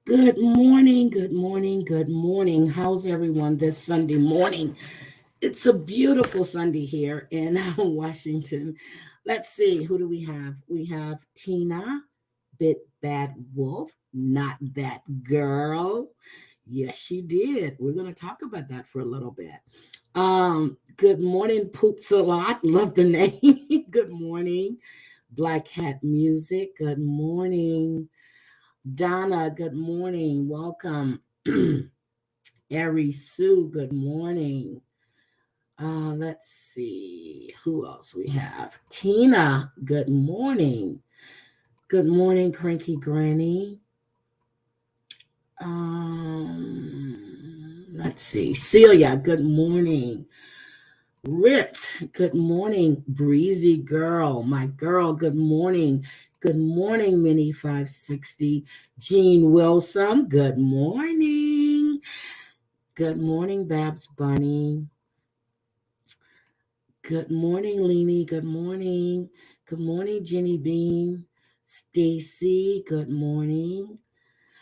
Good morning, good morning, good morning. How's everyone this Sunday morning? It's a beautiful Sunday here in Washington. Let's see, who do we have? We have Tina, Bit Bad Wolf, not that girl. Yes, she did. We're going to talk about that for a little bit. Good morning, Poops a lot. Love the name. Good morning, Black Hat Music. Good morning. Donna, good morning. Welcome. Ari Sue, good morning. Let's see who else we have. Tina, good morning. Good morning, Cranky Granny. Let's see. Celia, good morning. Rit, good morning. Breezy girl, my girl, good morning. Good morning, Minnie 560. Jean Wilson, good morning. Good morning, Babs Bunny. Good morning, Leanie. Good morning. Good morning, Jenny Bean. Stacy, good morning.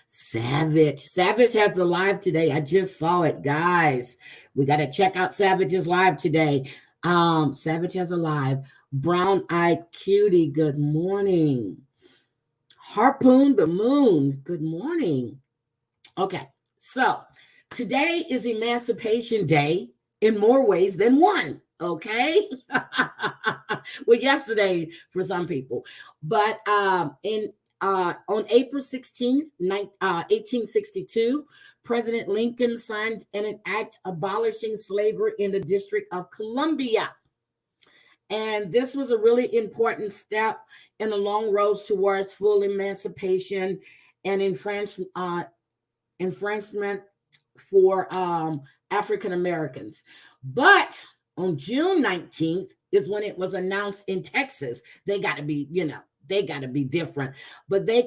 Savage. Savage has a live today. I just saw it, guys. We got to check out Savage's live today. Savage has a live. Brown Eyed Cutie, good morning. Harpoon the Moon, good morning. Okay, so today is Emancipation Day in more ways than one. Okay, well, yesterday for some people, but in on April 16th, 1862, President Lincoln signed an act abolishing slavery in the District of Columbia. And this was a really important step in the long road towards full emancipation and enfranchisement for African Americans. But on June 19th is when it was announced in Texas. They got to be, they got to be different. But they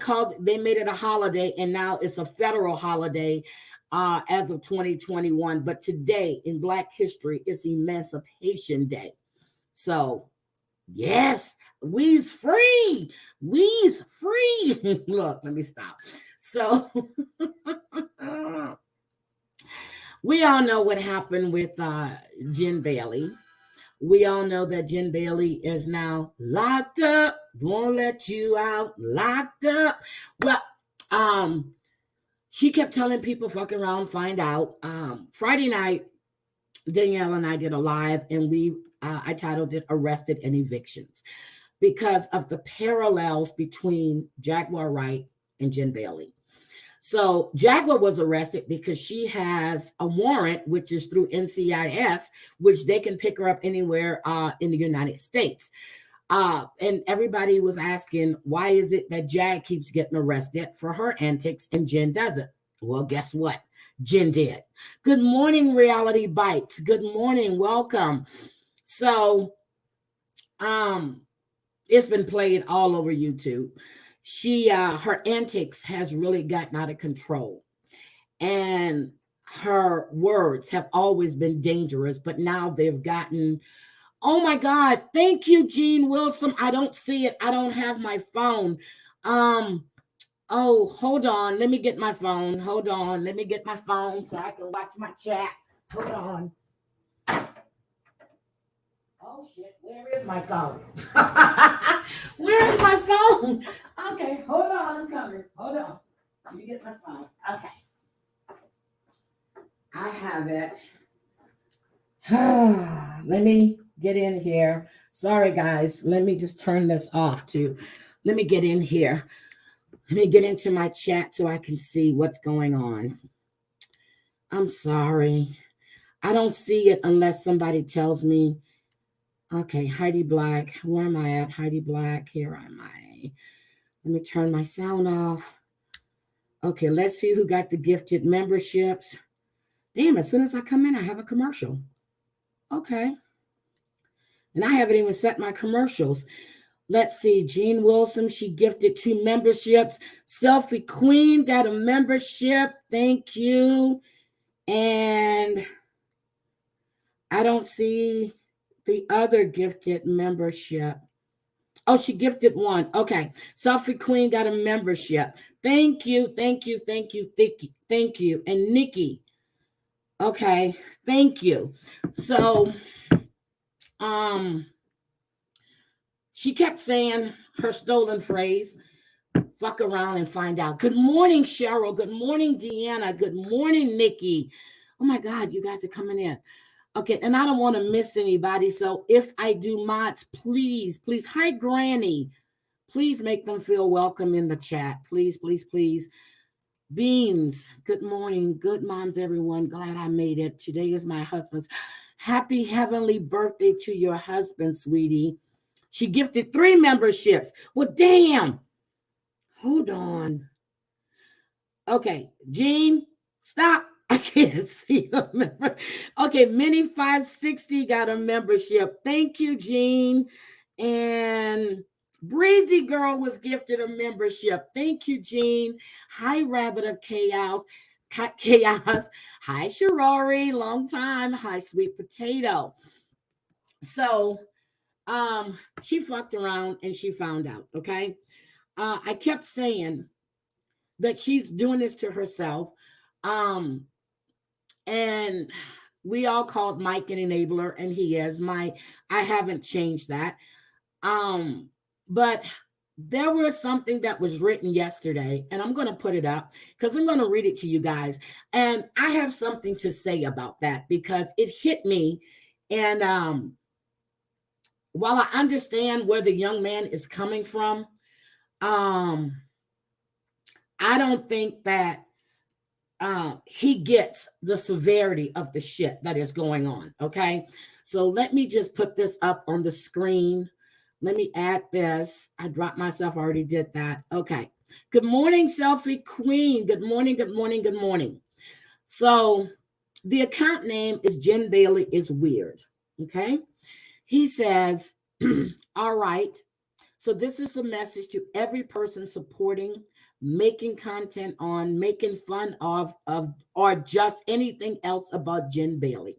made it a holiday, and now it's a federal holiday as of 2021. But today in Black history, it's Emancipation Day. So, yes, we's free. We's free. Look, let me stop. So, we all know what happened with Jen Bailey. We all know that Jen Bailey is now locked up, won't let you out, locked up. Well, she kept telling people, fuck around, find out. Friday night, Danielle and I did a live, and I titled it Arrested and Evictions because of the parallels between Jaguar Wright and Jen Bailey. So Jaguar was arrested because she has a warrant, which is through NCIS, which they can pick her up anywhere in the United States. And everybody was asking, why is it that Jag keeps getting arrested for her antics and Jen doesn't? Well, guess what? Jen did. Good morning, Reality Bites. Good morning. Welcome. So it's been played all over YouTube. Her antics has really gotten out of control, and her words have always been dangerous, but now they've gotten, oh my God, thank you, Jean Wilson. I don't see it. I don't have my phone. Oh, hold on. Let me get my phone. Hold on. Let me get my phone so I can watch my chat. Hold on. Oh shit, where is my phone? Where is my phone? Okay, hold on, I'm coming. Hold on. Let me get my phone. Okay. I have it. Let me get in here. Sorry, guys. Let me just turn this off too. Let me get in here. Let me get into my chat so I can see what's going on. I'm sorry. I don't see it unless somebody tells me. Okay, Heidi Black. Where am I at? Heidi Black. Here am I. Let me turn my sound off. Okay, let's see who got the gifted memberships. Damn, as soon as I come in, I have a commercial. Okay. And I haven't even set my commercials. Let's see. Jean Wilson, she gifted 2 memberships. Selfie Queen got a membership. Thank you. And I don't see the other gifted membership. Oh, she gifted one. Okay. Selfie Queen got a membership. Thank you. Thank you. Thank you. Thank you. Thank you. And Nikki. Okay. Thank you. So, she kept saying her stolen phrase, fuck around and find out. Good morning, Cheryl. Good morning, Deanna. Good morning, Nikki. Oh my God, you guys are coming in. Okay, and I don't want to miss anybody. So if I do mods, please, please, hi, Granny. Please make them feel welcome in the chat. Please, please, please. Beans, good morning. Good moms, everyone. Glad I made it. Today is my husband's. Happy heavenly birthday to your husband, sweetie. She gifted 3 memberships. Well, damn. Hold on. Okay, Jean, stop. I can't see a member. Okay, Minnie 560 got a membership. Thank you, Jean. And Breezy Girl was gifted a membership. Thank you, Jean. Hi, Rabbit of Chaos. Chaos. Hi, Sharori. Long time. Hi, Sweet Potato. So, she fucked around and she found out. Okay, I kept saying that she's doing this to herself. And we all called Mike an enabler, and he is. I haven't changed that. But there was something that was written yesterday, and I'm going to put it up because I'm going to read it to you guys. And I have something to say about that because it hit me. And while I understand where the young man is coming from, I don't think that he gets the severity of the shit that is going on. Okay. So let me just put this up on the screen. Let me add this. I dropped myself. I already did that. Okay. Good morning, Selfie Queen. Good morning. Good morning. Good morning. So the account name is Jen Bailey is weird. Okay. He says, all right. So this is a message to every person supporting, making content on, making fun of, or just anything else about Jen Bailey.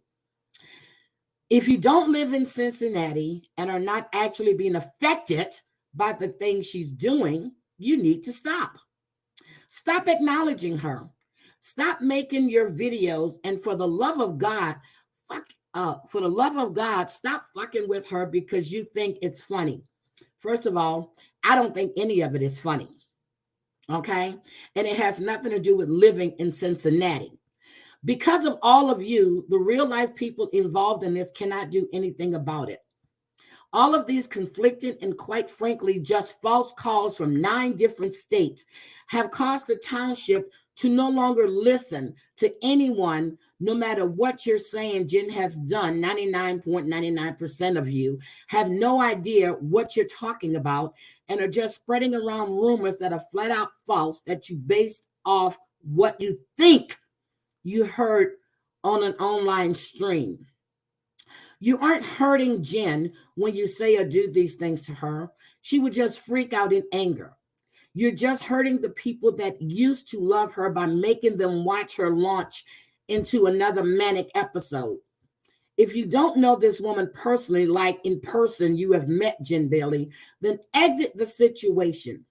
If you don't live in Cincinnati and are not actually being affected by the things she's doing, you need to stop. Stop acknowledging her. Stop making your videos, and for the love of God, stop fucking with her because you think it's funny. First of all, I don't think any of it is funny. Okay? And it has nothing to do with living in Cincinnati. Because of all of you, the real life people involved in this cannot do anything about it. All of these conflicted and quite frankly just false calls from 9 different states have caused the township to no longer listen to anyone, no matter what you're saying Jen has done. 99.99% of you have no idea what you're talking about and are just spreading around rumors that are flat out false that you based off what you think you heard on an online stream. You aren't hurting Jen when you say or do these things to her. She would just freak out in anger. You're just hurting the people that used to love her by making them watch her launch into another manic episode. If you don't know this woman personally, like in person, you have met Jen Bailey, then exit the situation.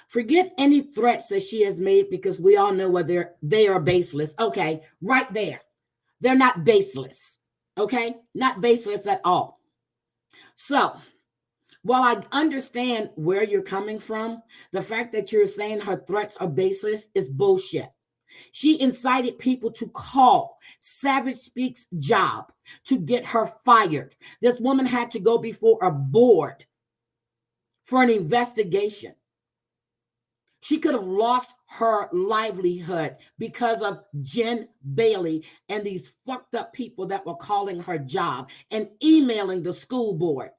Forget any threats that she has made because we all know whether they are baseless. Okay, right there. They're not baseless. Okay, not baseless at all. So, while I understand where you're coming from, the fact that you're saying her threats are baseless is bullshit. She incited people to call Savage Speaks job to get her fired. This woman had to go before a board for an investigation. She could have lost her livelihood because of Jen Bailey and these fucked up people that were calling her job and emailing the school board.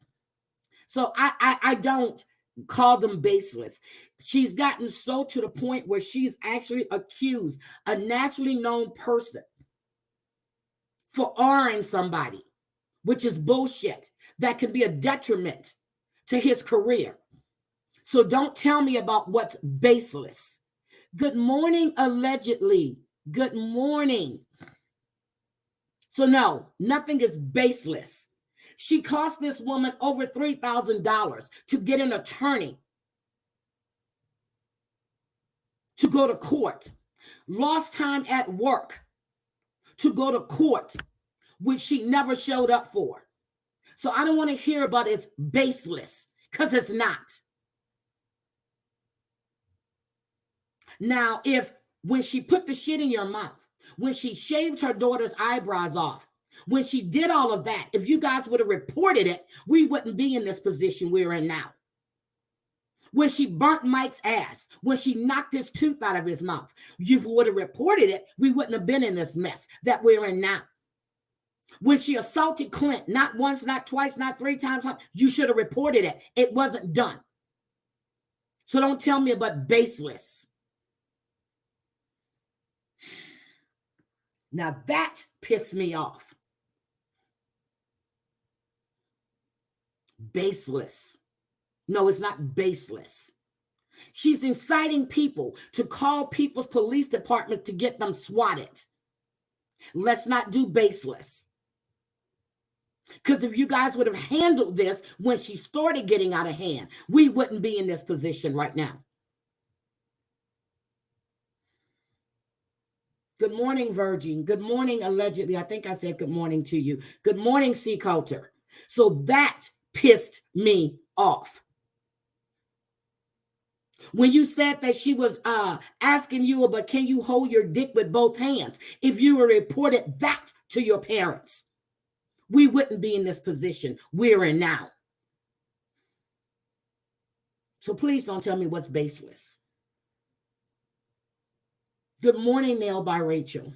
So I don't call them baseless. She's gotten so to the point where she's actually accused a nationally known person for R-ing somebody, which is bullshit. That could be a detriment to his career. So don't tell me about what's baseless. Good morning, allegedly. Good morning. So no, nothing is baseless. She cost this woman over $3,000 to get an attorney to go to court. Lost time at work to go to court, which she never showed up for. So I don't want to hear about it's baseless, because it's not. Now, if when she put the shit in your mouth, when she shaved her daughter's eyebrows off, when she did all of that, if you guys would have reported it, we wouldn't be in this position we're in now. When she burnt Mike's ass, when she knocked his tooth out of his mouth, if you would have reported it, we wouldn't have been in this mess that we're in now. When she assaulted Clint, not once, not twice, not 3 times, you should have reported it. It wasn't done. So don't tell me about baseless. Now that pissed me off. Baseless. No, it's not baseless. She's inciting people to call people's police department to get them swatted. Let's not do baseless. Because if you guys would have handled this when she started getting out of hand, we wouldn't be in this position right now. Good morning, Virgin. Good morning, allegedly. I think I said good morning to you. Good morning, C. Coulter. So that pissed me off. When you said that she was asking you, but can you hold your dick with both hands? If you were reported that to your parents, we wouldn't be in this position we're in now. So please don't tell me what's baseless. Good morning, Nail by Rachel.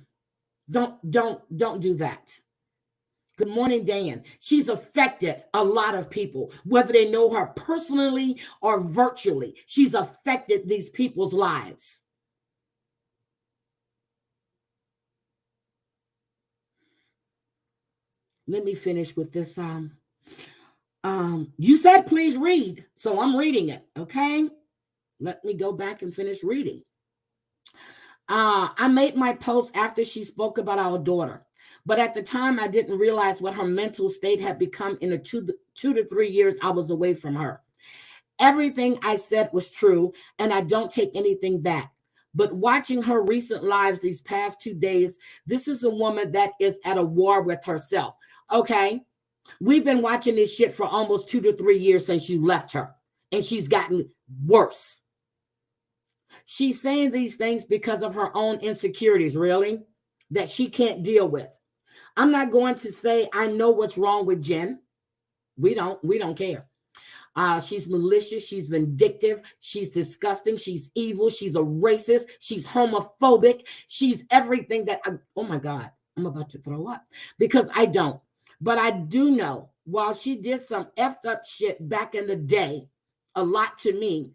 Don't do that. Good morning, Dan. She's affected a lot of people, whether they know her personally or virtually. She's affected these people's lives. Let me finish with this. You said please read, so I'm reading it. Okay, let me go back and finish reading. I made my post after she spoke about our daughter, but at the time I didn't realize what her mental state had become in the 2 to 3 years I was away from her. Everything I said was true, and I don't take anything back. But watching her recent lives these past 2 days, this is a woman that is at a war with herself. Okay, we've been watching this shit for almost 2 to 3 years since you left her, and she's gotten worse. She's saying these things because of her own insecurities, really, that she can't deal with. I'm not going to say I know what's wrong with Jen. We don't care. She's malicious. She's vindictive. She's disgusting. She's evil. She's a racist. She's homophobic. She's everything that oh my God, I'm about to throw up because I don't. But I do know while she did some effed up shit back in the day, a lot to me,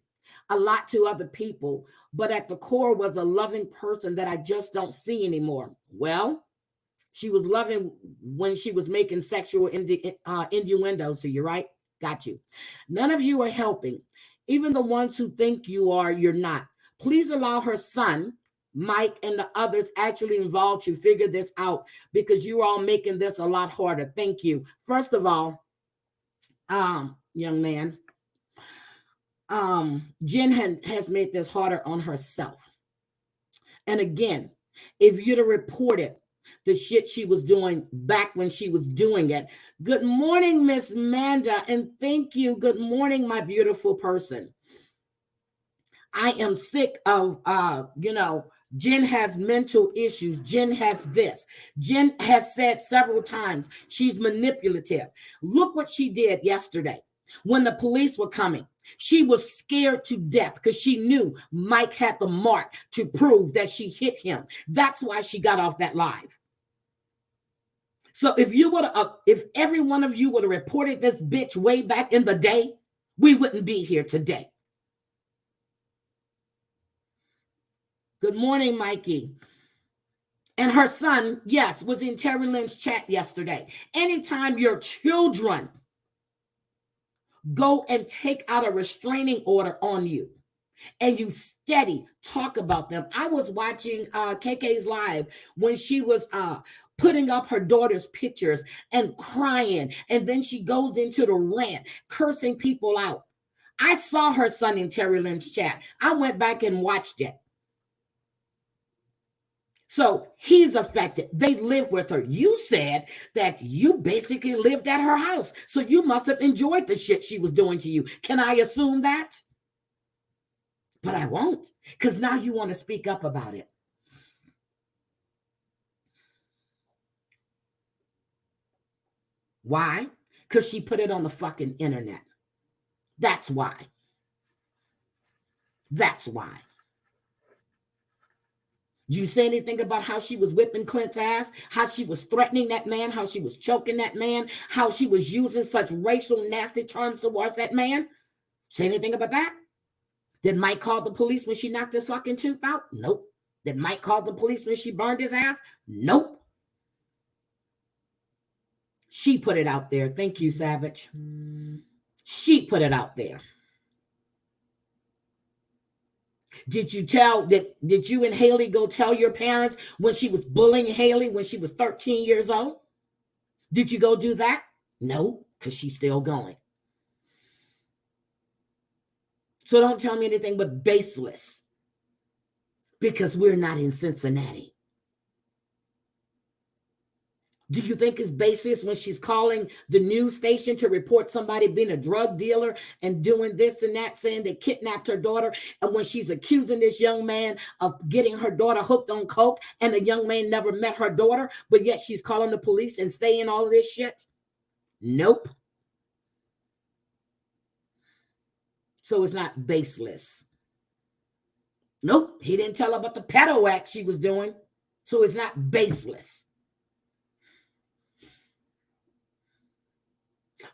a lot to other people, but at the core was a loving person that I just don't see anymore. Well, she was loving when she was making sexual innuendos to you, right? Got you. None of you are helping. Even the ones who think you are, you're not. Please allow her son, Mike, and the others actually involved to figure this out because you're all making this a lot harder. Thank you. First of all, young man, Jen has made this harder on herself. And again, if you'd have reported the shit she was doing back when she was doing it. Good morning, Miss Manda, and thank you. Good morning, my beautiful person. I am sick of, Jen has mental issues. Jen has this. Jen has said several times she's manipulative. Look what she did yesterday when the police were coming. She was scared to death because she knew Mike had the mark to prove that she hit him. That's why she got off that live. So if every one of you would have reported this bitch way back in the day, we wouldn't be here today. Good morning, Mikey. And her son, yes, was in Terry Lynn's chat yesterday. Anytime your children go and take out a restraining order on you and you steady talk about them. I was watching KK's live when she was putting up her daughter's pictures and crying. And then she goes into the rant, cursing people out. I saw her son in Terry Lynn's chat. I went back and watched it. So he's affected. They live with her. You said that you basically lived at her house. So you must have enjoyed the shit she was doing to you. Can I assume that? But I won't, because now you want to speak up about it. Why? Because she put it on the fucking internet. That's why. That's why. You say anything about how she was whipping Clint's ass, how she was threatening that man, how she was choking that man, how she was using such racial nasty terms towards that man? Say anything about that? Did Mike call the police when she knocked his fucking tooth out? Nope. Did Mike call the police when she burned his ass? Nope. She put it out there. Thank you, Savage. She put it out there. Did you and Haley go tell your parents when she was bullying Haley when she was 13 years old? Did you go do that? No, because she's still going. So don't tell me anything but baseless, because we're not in Cincinnati. Do you think it's baseless when she's calling the news station to report somebody being a drug dealer and doing this and that, saying they kidnapped her daughter? And when she's accusing this young man of getting her daughter hooked on coke, and the young man never met her daughter, but yet she's calling the police and saying all of this shit? Nope. So it's not baseless. Nope. He didn't tell her about the pedo act she was doing. So it's not baseless.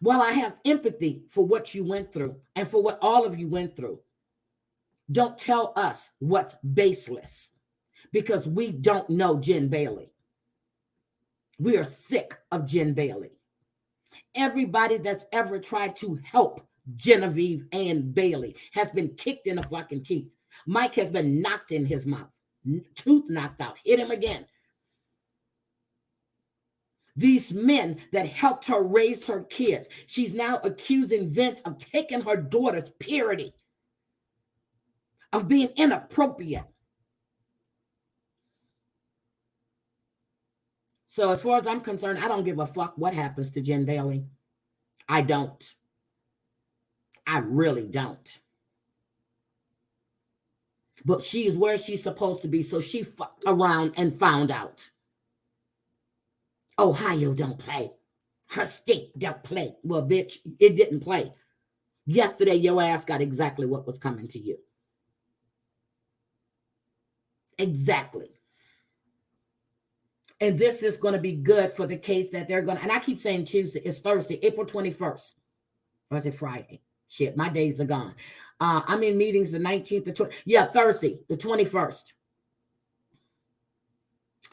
While I have empathy for what you went through and for what all of you went through, don't tell us what's baseless, because we don't know Jen Bailey. We are sick of Jen Bailey. Everybody that's ever tried to help Genevieve and Bailey has been kicked in the fucking teeth. Mike has been knocked in his mouth, tooth knocked out, hit him again. These men that helped her raise her kids, she's now accusing Vince of taking her daughter's purity, of being inappropriate. So as far as I'm concerned, I don't give a fuck what happens to Jen Bailey. I don't. I really don't. But she's where she's supposed to be, so she fucked around and found out. Ohio don't play. Her state don't play. Well, bitch, it didn't play. Yesterday, your ass got exactly what was coming to you. Exactly. And this is going to be good for the case that they're going to, and I keep saying Tuesday, it's Thursday, April 21st. Or is it Friday? Shit, my days are gone. I'm in meetings the 19th, the 20th. Yeah, Thursday, the 21st.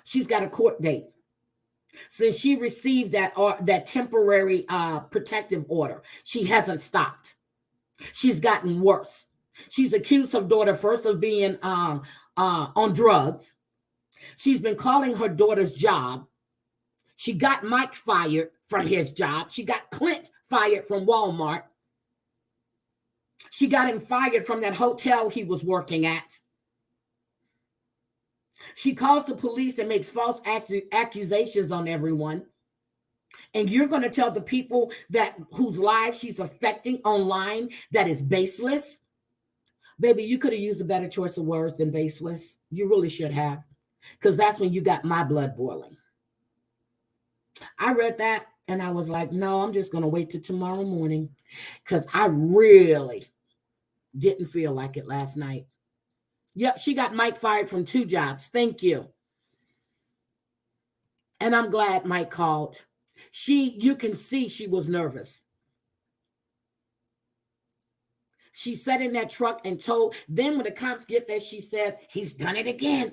She's got a court date. Since she received that temporary protective order, she hasn't stopped. She's gotten worse. She's accused her daughter first of being on drugs. She's been calling her daughter's job. She got Mike fired from his job. She got Clint fired from Walmart. She got him fired from that hotel he was working at. She calls the police and makes false accusations on everyone. And you're going to tell the people that whose lives she's affecting online that is baseless? Baby, you could have used a better choice of words than baseless. You really should have. Because that's when you got my blood boiling. I read that and I was like, no, I'm just going to wait till tomorrow morning. Because I really didn't feel like it last night. Yep, she got Mike fired from 2 jobs. Thank you. And I'm glad Mike called. You can see she was nervous. She sat in that truck and told, then when the cops get there, she said, he's done it again.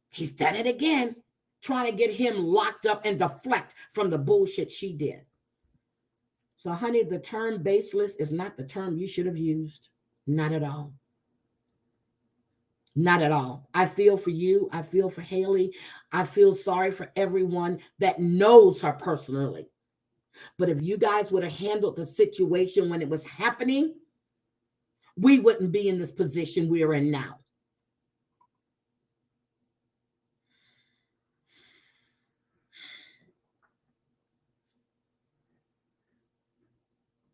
He's done it again. Trying to get him locked up and deflect from the bullshit she did. So, honey, the term baseless is not the term you should have used. Not at all. Not at all. I feel for you. I feel for Haley. I feel sorry for everyone that knows her personally. But if you guys would have handled the situation when it was happening, we wouldn't be in this position we are in now.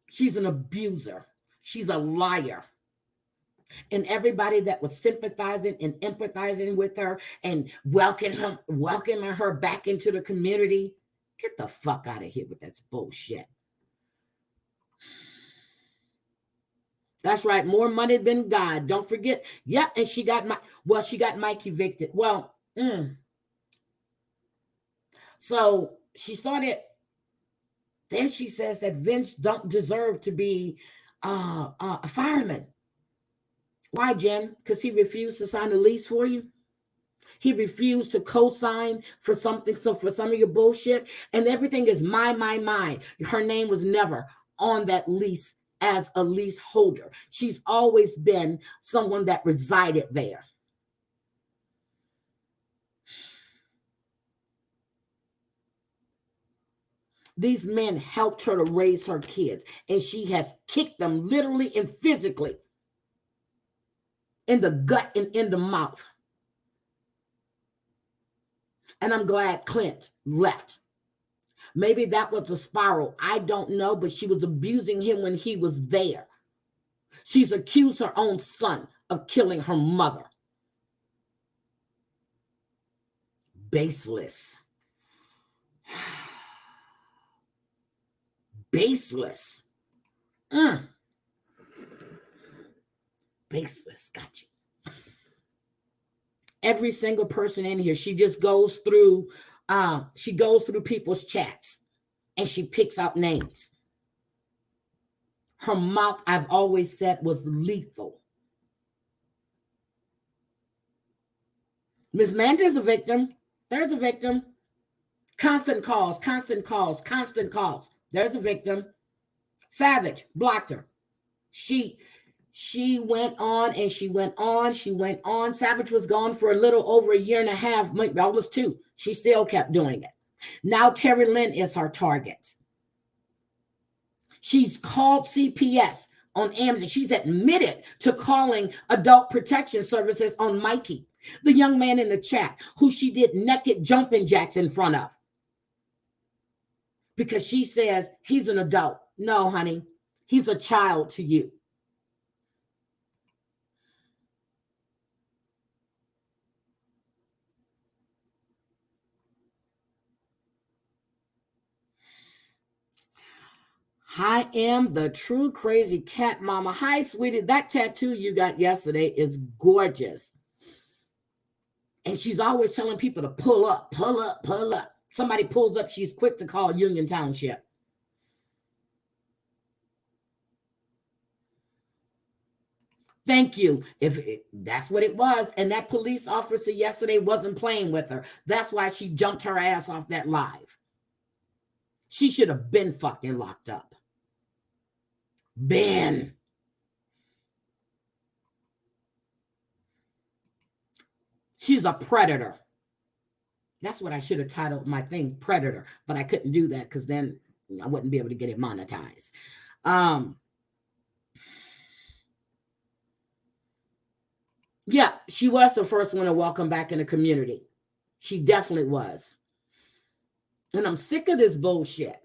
She's an abuser. She's a liar. And everybody that was sympathizing and empathizing with her and welcoming her back into the community, get the fuck out of here with that bullshit. That's right. More money than God. Don't forget. Yeah, and she got Mike evicted. Well, so she started. Then she says that Vince don't deserve to be a fireman. Why, Jen? Because he refused to sign a lease for you. He refused to co-sign for something. So for some of your bullshit, and everything is my. Her name was never on that lease as a leaseholder. She's always been someone that resided there. These men helped her to raise her kids, and she has kicked them literally and physically in the gut and in the mouth. And I'm glad Clint left. Maybe that was a spiral. I don't know, but she was abusing him when he was there. She's accused her own son of killing her mother. Baseless. Baseless. Baseless. Got you. Every single person in here, she just goes through people's chats and she picks out names. Her mouth, I've always said, was lethal. Miss Manda's a victim. There's a victim. Constant calls. There's a victim. Savage blocked her. She went on and she went on. Savage was gone for a little over a year and a half, almost 2. She still kept doing it. Now Terry Lynn is her target. She's called CPS on Amazon. She's admitted to calling Adult Protection Services on Mikey, the young man in the chat who she did naked jumping jacks in front of. Because she says he's an adult. No, honey, he's a child to you. I am the true crazy cat mama. Hi, sweetie. That tattoo you got yesterday is gorgeous. And she's always telling people to pull up. Somebody pulls up, she's quick to call Union Township. Thank you. That's what it was. And that police officer yesterday wasn't playing with her. That's why she jumped her ass off that live. She should have been fucking locked up. Ben. She's a predator. That's what I should have titled my thing, Predator. But I couldn't do that because then I wouldn't be able to get it monetized. Yeah, she was the first one to welcome back in the community. She definitely was. And I'm sick of this bullshit.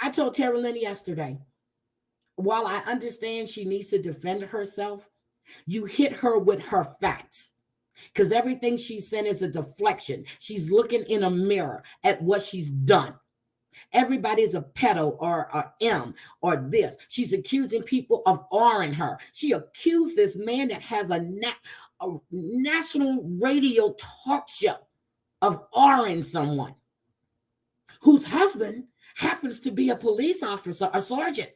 I told Tara Lynn yesterday, while I understand she needs to defend herself, you hit her with her facts. Because everything she's saying is a deflection. She's looking in a mirror at what she's done. Everybody's a pedo or a M or this. She's accusing people of R-ing her. She accused this man that has a national radio talk show of R-ing someone whose husband happens to be a police officer, a sergeant.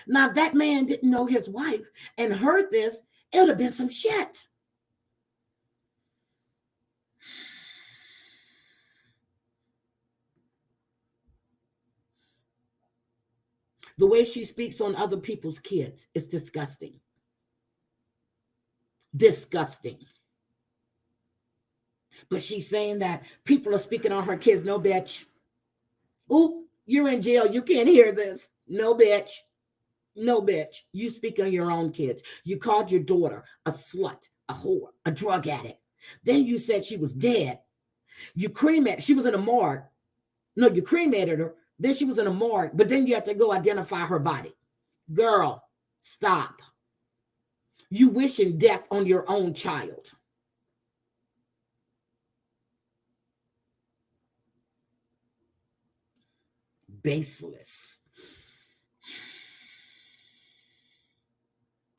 Now, if that man didn't know his wife and heard this, it would have been some shit. The way she speaks on other people's kids is disgusting. Disgusting. But she's saying that people are speaking on her kids. No, bitch. Ooh, you're in jail. You can't hear this. No, bitch. No, bitch. You speak on your own kids. You called your daughter a slut, a whore, a drug addict. Then you said she was dead. You cremated. She was in a morgue. No, you cremated her. Then she was in a morgue. But then you have to go identify her body. Girl, stop. You wishing death on your own child. Baseless.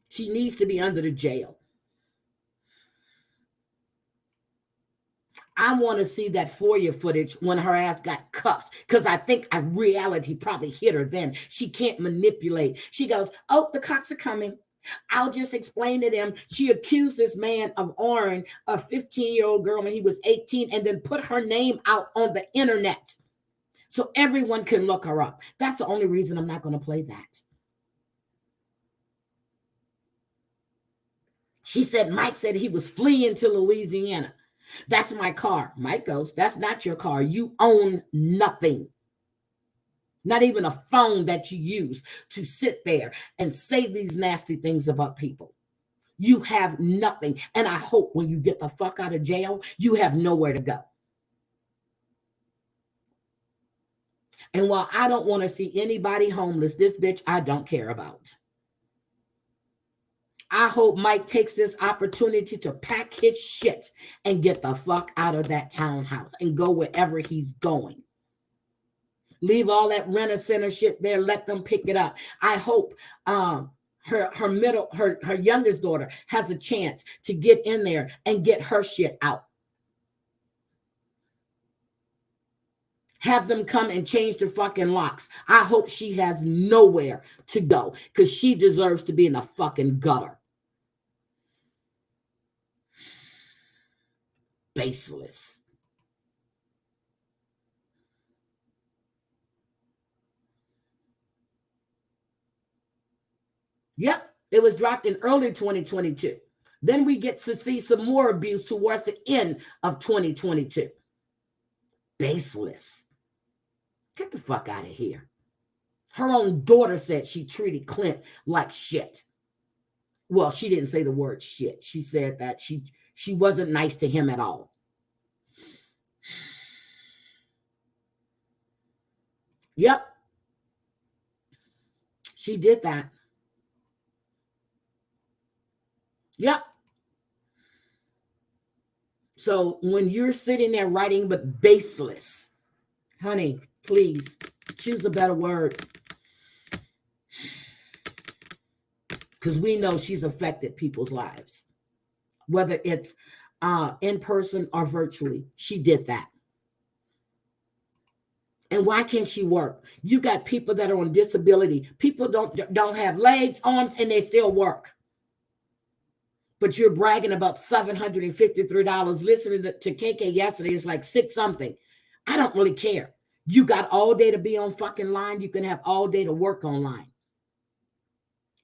She needs to be under the jail. I want to see that FOIA footage when her ass got cuffed, because I think a reality probably hit her then. She can't manipulate. She goes, oh, the cops are coming. I'll just explain to them. She accused this man of ordering a 15-year-old girl when he was 18 and then put her name out on the internet so everyone can look her up. That's the only reason I'm not going to play that. She said Mike said he was fleeing to Louisiana. That's my car. Mike goes, that's not your car. You own nothing. Not even a phone that you use to sit there and say these nasty things about people. You have nothing. And I hope when you get the fuck out of jail, you have nowhere to go. And while I don't want to see anybody homeless, this bitch I don't care about. I hope Mike takes this opportunity to pack his shit and get the fuck out of that townhouse and go wherever he's going. Leave all that rent-a-center shit there. Let them pick it up. I hope her youngest daughter has a chance to get in there and get her shit out. Have them come and change the fucking locks. I hope she has nowhere to go because she deserves to be in a fucking gutter. Baseless. Yep, it was dropped in early 2022. Then we get to see some more abuse towards the end of 2022. Baseless. Get the fuck out of here. Her own daughter said she treated Clint like shit. Well, she didn't say the word shit. She said that she wasn't nice to him at all. Yep. She did that. Yep. So when you're sitting there writing but baseless, honey, please choose a better word. Because we know she's affected people's lives, whether it's in person or virtually. She did that. And why can't she work? You got people that are on disability. People don't have legs, arms, and they still work. But you're bragging about $753. Listening to KK yesterday is like $6 something. I don't really care. You got all day to be on fucking line. You can have all day to work online.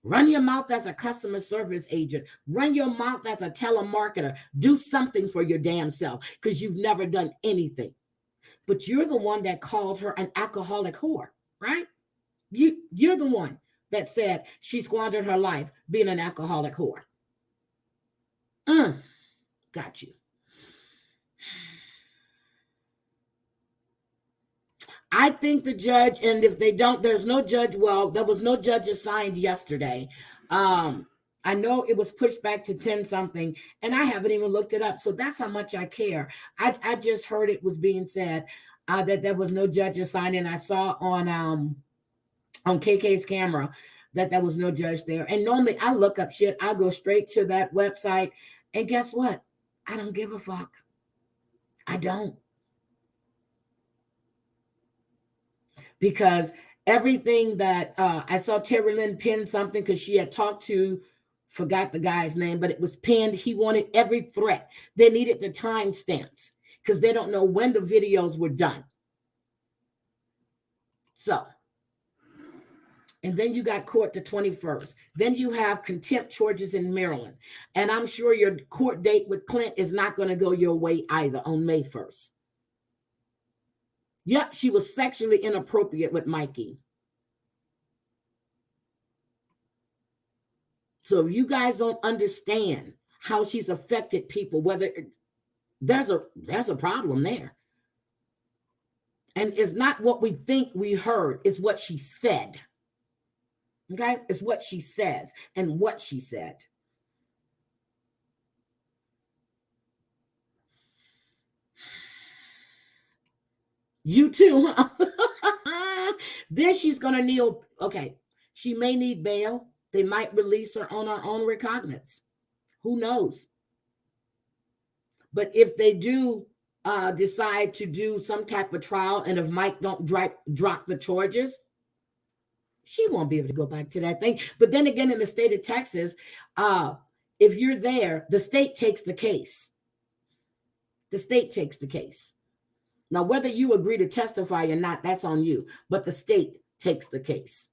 Run your mouth as a customer service agent. Run your mouth as a telemarketer. Do something for your damn self because you've never done anything. But you're the one that called her an alcoholic whore, right? You're the one that said she squandered her life being an alcoholic whore. Got you. I think the judge, and if they don't, there's no judge. Well, there was no judge assigned yesterday. I know it was pushed back to 10 something, and I haven't even looked it up. So that's how much I care. I just heard it was being said that there was no judge assigned, and I saw on KK's camera that there was no judge there. And normally I look up shit. I go straight to that website, and guess what? I don't give a fuck. I don't. Because everything that I saw Terry Lynn pin something because she had talked to, forgot the guy's name, but it was pinned. He wanted every threat. They needed the timestamps because they don't know when the videos were done. So And then you got court the 21st. Then you have contempt charges in Maryland. And I'm sure your court date with Clint is not going to go your way either on May 1st. Yep, she was sexually inappropriate with Mikey. So if you guys don't understand how she's affected people, whether there's a problem there. And it's not what we think we heard, it's what she said. Okay? It's what she says and what she said. You too. Then she's going to kneel. Okay. She may need bail. They might release her on her own recognizance. Who knows? But if they do decide to do some type of trial, and if Mike don't drop the charges, she won't be able to go back to that thing. But then again, in the state of Texas, if you're there, the state takes the case. The state takes the case. Now, whether you agree to testify or not, that's on you. But the state takes the case.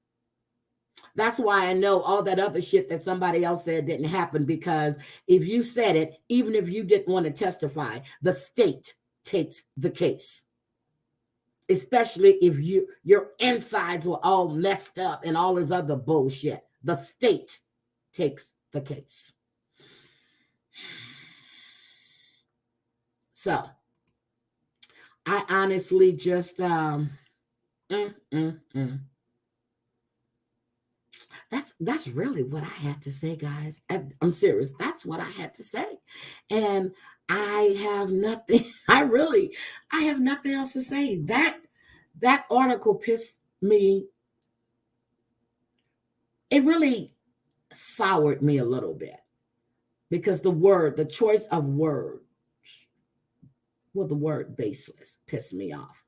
That's why I know all that other shit that somebody else said didn't happen, because if you said it, even if you didn't want to testify, the state takes the case. Especially if your insides were all messed up and all this other bullshit. The state takes the case. So, I honestly just, That's really what I had to say, guys. I'm serious. That's what I had to say. And I have nothing, I have nothing else to say. That article pissed me. It really soured me a little bit, because the choice of words, well, the word baseless pissed me off.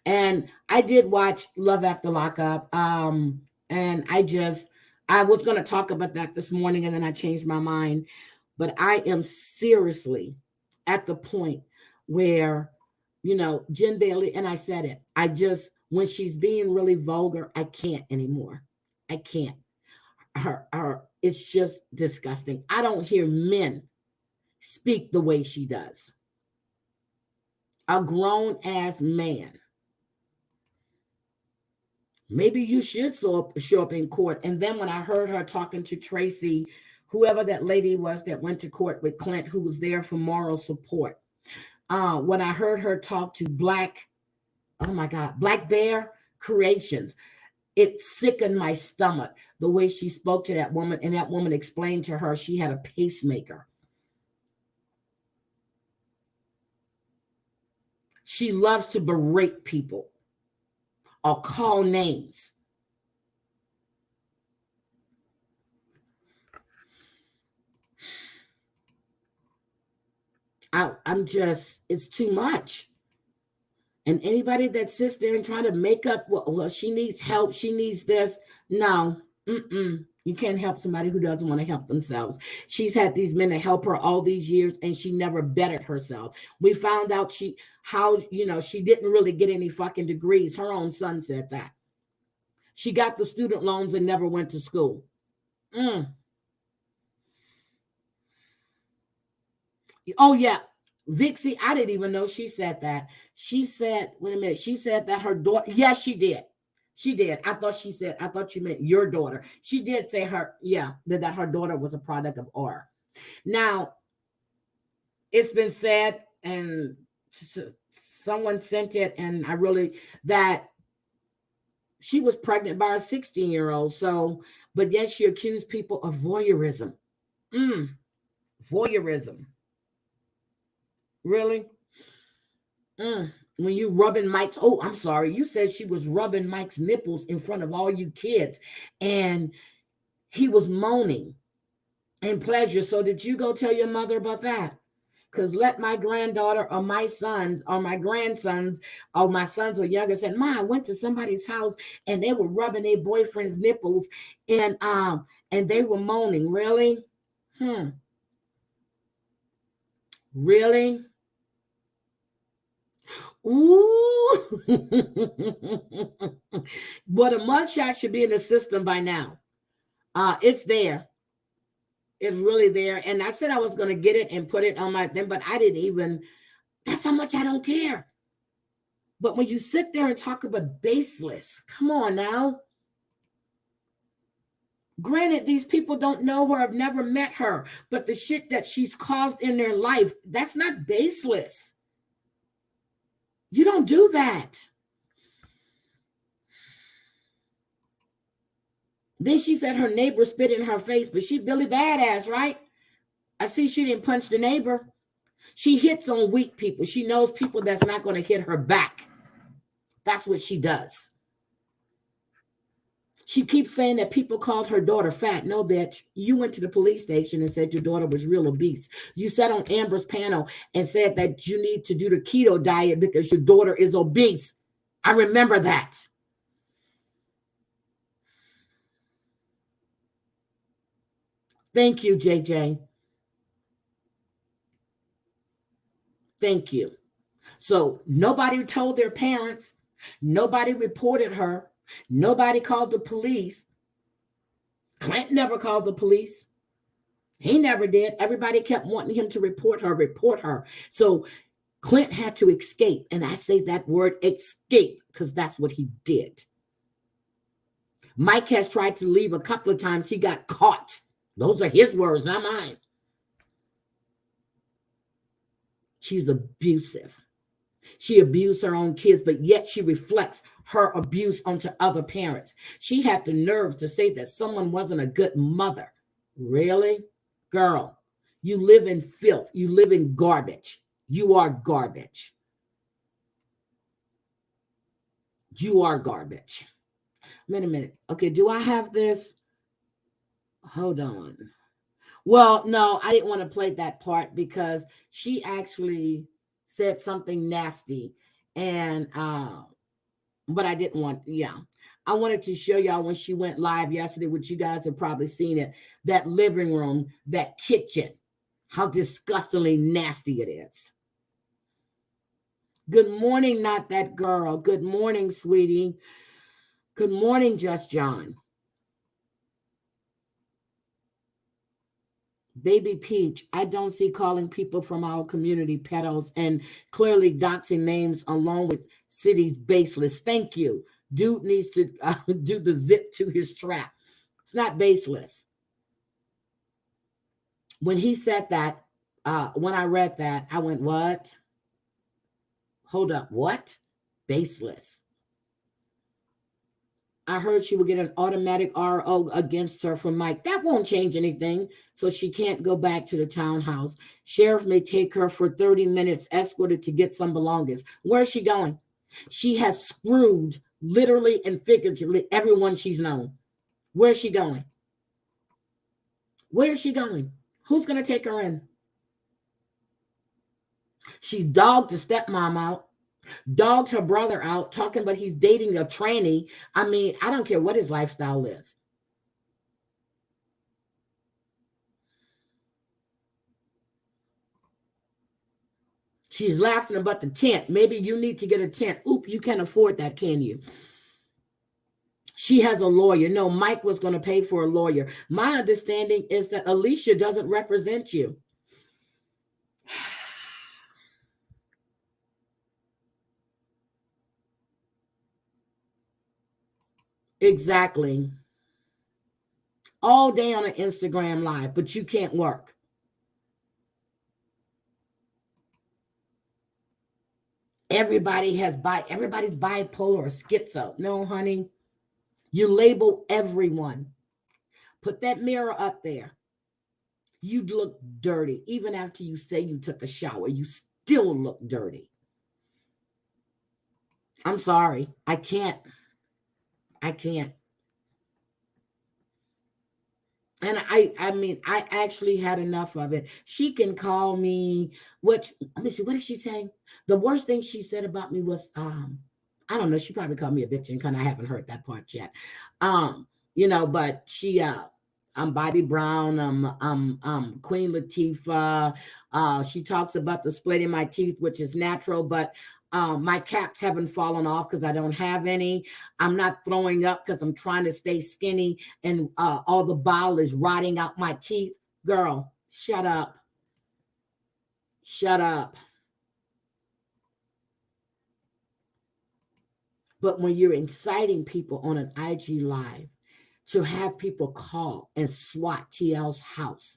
And I did watch Love After Lockup. And I was going to talk about that this morning, and then I changed my mind. But I am seriously at the point where, Jen Bailey, and I said it, when she's being really vulgar, I can't anymore. I can't. It's just disgusting. I don't hear men speak the way she does. A grown-ass man. Maybe you should show up in court. And then when I heard her talking to Tracy, whoever that lady was that went to court with Clint, who was there for moral support, when I heard her talk to Black Bear Creations, it sickened my stomach the way she spoke to that woman. And that woman explained to her she had a pacemaker. She loves to berate people or call names. It's too much. And anybody that sits there and try to make up, well, she needs help, she needs this. No, you can't help somebody who doesn't want to help themselves. She's had these men to help her all these years, and she never bettered herself. We found out she didn't really get any fucking degrees. Her own son said that. She got the student loans and never went to school. Oh, yeah. Vixie, I didn't even know she said that. She said, wait a minute. She said that her daughter, yes, she did. She did. I thought you meant your daughter. She did say that her daughter was a product of R. Now, it's been said, and someone sent it, and that she was pregnant by a 16-year-old. So, but yet she accused people of voyeurism. Voyeurism. Really? When you rubbing Mike's, I'm sorry, you said she was rubbing Mike's nipples in front of all you kids, and he was moaning in pleasure. So did you go tell your mother about that? Because let my granddaughter or my sons or my grandsons or my sons or younger said, Ma, I went to somebody's house and they were rubbing their boyfriend's nipples and they were moaning. Really? Really? Ooh. Well, the mugshot should be in the system by now. It's there. It's really there. And I said I was going to get it and put it on my thing, but I didn't even. That's how much I don't care. But when you sit there and talk about baseless, come on now. Granted, these people don't know her, have never met her, but the shit that she's caused in their life, that's not baseless. You don't do that. Then she said her neighbor spit in her face, but she's Billy Badass, right? I see she didn't punch the neighbor. She hits on weak people. She knows people that's not going to hit her back. That's what she does. She keeps saying that people called her daughter fat. No, bitch. You went to the police station and said your daughter was real obese. You sat on Amber's panel and said that you need to do the keto diet because your daughter is obese. I remember that. Thank you, JJ. Thank you. So nobody told their parents. Nobody reported her. Nobody called the police. Clint never called the police. He never did. Everybody kept wanting him to report her. So Clint had to escape. And I say that word escape because that's what he did. Mike has tried to leave a couple of times. He got caught. Those are his words, not mine. She's abusive. She abused her own kids, but yet she reflects her abuse onto other parents. She had the nerve to say that someone wasn't a good mother. Really? Girl, you live in filth. You live in garbage. You are garbage. You are garbage. Wait a minute. Okay, do I have this? Hold on. Well, no, I didn't want to play that part because she actually said something nasty. And but I didn't want, I wanted to show y'all when she went live yesterday, which you guys have probably seen it, that living room, that kitchen, how disgustingly nasty it is. Good morning, not that girl. Good morning, sweetie. Good morning, Just John. Baby Peach, I don't see calling people from our community pedos and clearly doxing names along with cities baseless. Thank you. Dude needs to do the zip to his trap. It's not baseless. When he said that, when I read that, I went, what? Hold up, what? Baseless. I heard she would get an automatic RO against her from Mike. That won't change anything, so she can't go back to the townhouse. Sheriff may take her for 30 minutes, escorted to get some belongings. Where's she going? She has screwed, literally and figuratively, everyone she's known. Where's she going? Where is she going? Who's going to take her in? She dogged the stepmom out. Dogged her brother out, talking about he's dating a tranny. I mean, I don't care what his lifestyle is. She's laughing about the tent. Maybe you need to get a tent. Oop, you can't afford that, can you? She has a lawyer. No, Mike was going to pay for a lawyer. My understanding is that Alicia doesn't represent you. Exactly. All day on an Instagram live, but you can't work. Everybody's bipolar or schizo. No, honey. You label everyone. Put that mirror up there. You look dirty. Even after you say you took a shower, you still look dirty. I'm sorry. I can't. And I mean, I actually had enough of it. She can call me, let me see, what did she say? The worst thing she said about me was, I don't know, she probably called me a bitch and kind of haven't heard that part yet. But she, I'm Bobby Brown, I'm Queen Latifah. She talks about the splitting my teeth, which is natural, but My caps haven't fallen off because I don't have any. I'm not throwing up because I'm trying to stay skinny and all the bile is rotting out my teeth. Girl, shut up. Shut up. But when you're inciting people on an IG live to have people call and SWAT TL's house,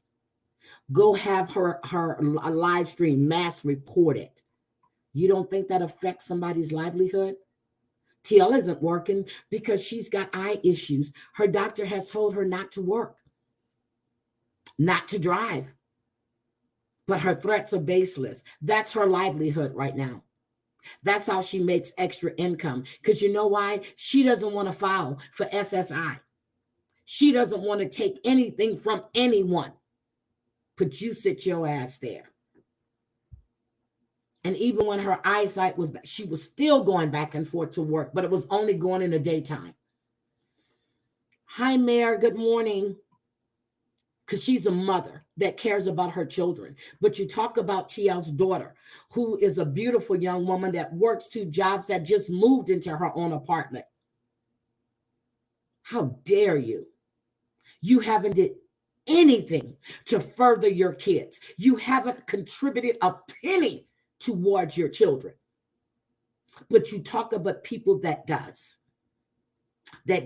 go have her live stream mass reported. You don't think that affects somebody's livelihood? TL isn't working because she's got eye issues. Her doctor has told her not to work, not to drive. But her threats are baseless. That's her livelihood right now. That's how she makes extra income. Because you know why? She doesn't want to file for SSI. She doesn't want to take anything from anyone. But you sit your ass there. And even when her eyesight was back, she was still going back and forth to work, but it was only going in the daytime. Hi, Mayor. Good morning. Because she's a mother that cares about her children. But you talk about TL's daughter, who is a beautiful young woman that works 2 jobs, that just moved into her own apartment. How dare you? You haven't did anything to further your kids. You haven't contributed a penny towards your children. But you talk about people that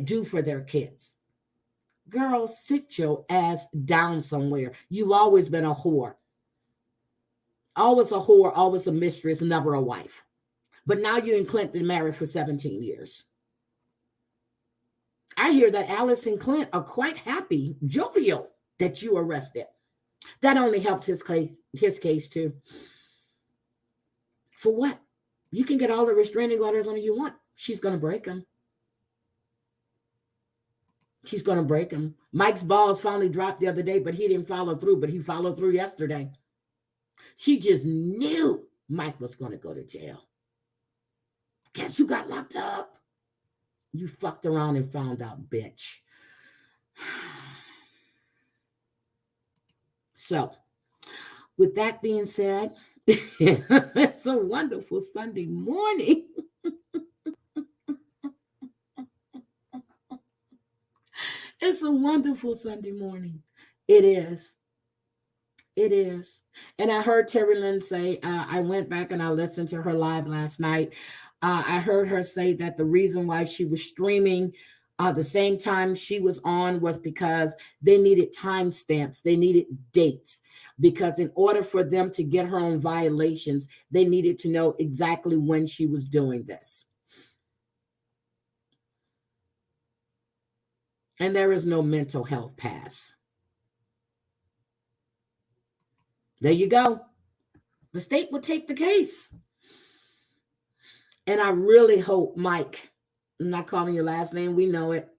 do for their kids. Girl, sit your ass down somewhere. You've always been a whore. Always a whore, always a mistress, never a wife. But now you and Clint been married for 17 years. I hear that Alice and Clint are quite happy, jovial, that you arrested. That only helps his case too. For what? You can get all the restraining orders on you want. She's going to break them. She's going to break them. Mike's balls finally dropped the other day, but he didn't follow through, but he followed through yesterday. She just knew Mike was going to go to jail. Guess who got locked up? You fucked around and found out, bitch. So, with that being said, it's a wonderful Sunday morning. It's a wonderful Sunday morning. It is. It is. And I heard Terry Lynn say, I went back and I listened to her live last night. I heard her say that the reason why she was streaming the same time she was on was because they needed timestamps. They needed dates. Because in order for them to get her on violations, they needed to know exactly when she was doing this. And there is no mental health pass. There you go. The state will take the case. And I really hope, Mike, I'm not calling your last name, we know it.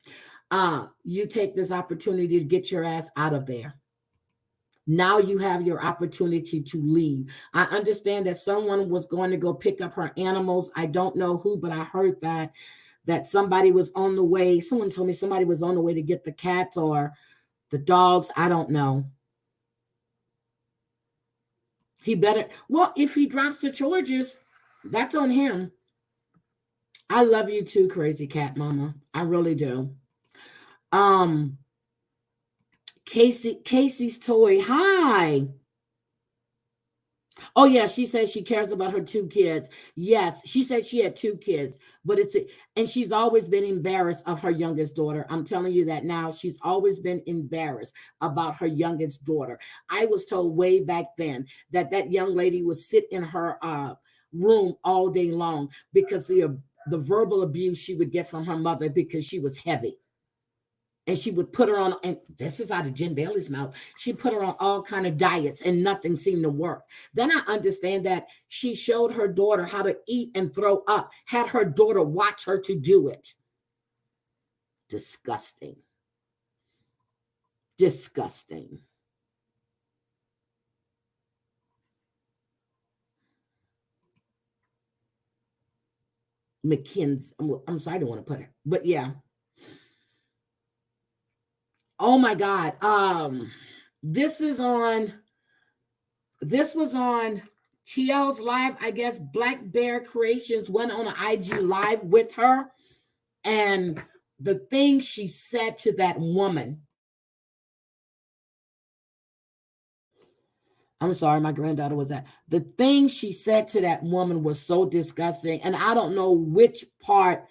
You take this opportunity to get your ass out of there. Now you have your opportunity to leave. I understand that someone was going to go pick up her animals. I don't know who, but I heard that somebody was on the way. Someone told me somebody was on the way to get the cats or the dogs. I don't know. He better, well, if he drops the charges, that's on him. I love you too, crazy cat mama. I really do. Casey's toy. Hi. Oh yeah, she says she cares about her 2 kids. Yes, she said she had 2 kids, but and she's always been embarrassed of her youngest daughter. I'm telling you that now. She's always been embarrassed about her youngest daughter. I was told way back then that young lady would sit in her room all day long because the verbal abuse she would get from her mother because she was heavy. And she would put her on, and this is out of Jen Bailey's mouth, she put her on all kind of diets and nothing seemed to work. Then I understand that she showed her daughter how to eat and throw up, had her daughter watch her to do it. Disgusting. Disgusting. McKinsey, I'm sorry, I don't want to put it, but yeah. Oh my God. This was on TL's live, I guess Black Bear Creations went on an IG live with her, and the thing she said to that woman, I'm sorry, my granddaughter was at. The thing she said to that woman was so disgusting. And I don't know which part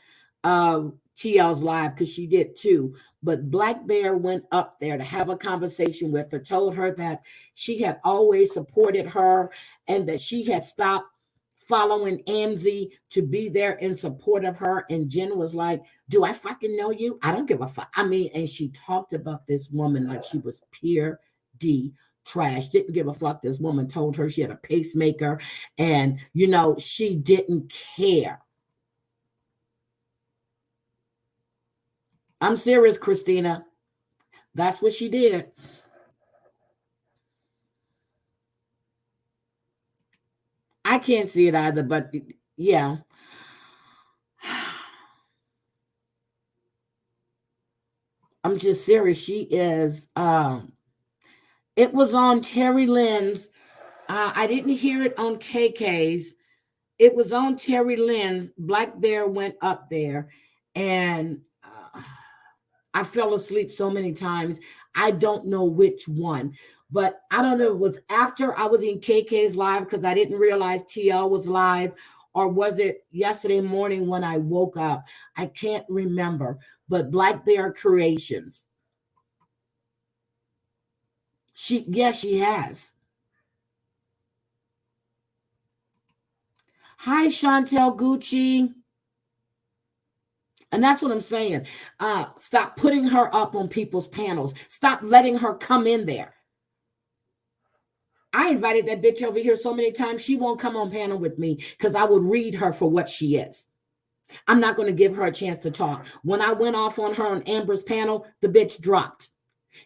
of TL's live, because she did too. But Black Bear went up there to have a conversation with her, told her that she had always supported her and that she had stopped following Amzi to be there in support of her. And Jen was like, do I fucking know you? I don't give a fuck. I mean, and she talked about this woman like she was pure D trash, didn't give a fuck. This woman told her she had a pacemaker, and she didn't care. I'm serious, Christina. That's what she did. I can't see it either, but yeah. I'm just serious. She is it was on Terry Lynn's. I didn't hear it on KK's. It was on Terry Lynn's. Black Bear went up there, and I fell asleep so many times. I don't know which one, but I don't know if it was after I was in KK's live because I didn't realize TL was live, or was it yesterday morning when I woke up? I can't remember, but Black Bear Creations. Yes, she has. Hi, Chantel Gucci. And that's what I'm saying. Stop putting her up on people's panels. Stop letting her come in there. I invited that bitch over here so many times, she won't come on panel with me because I would read her for what she is. I'm not going to give her a chance to talk. When I went off on her on Amber's panel, the bitch dropped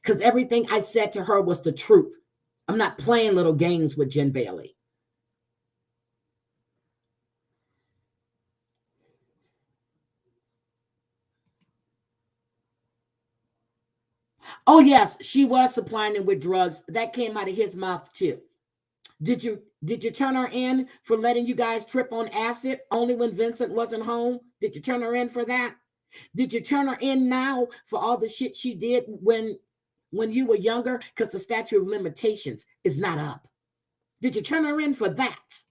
because everything I said to her was the truth. I'm not playing little games with Jen Bailey. Oh, yes, she was supplying him with drugs. That came out of his mouth, too. Did you turn her in for letting you guys trip on acid only when Vincent wasn't home? Did you turn her in for that? Did you turn her in now for all the shit she did when you were younger? Because the statute of limitations is not up. Did you turn her in for that?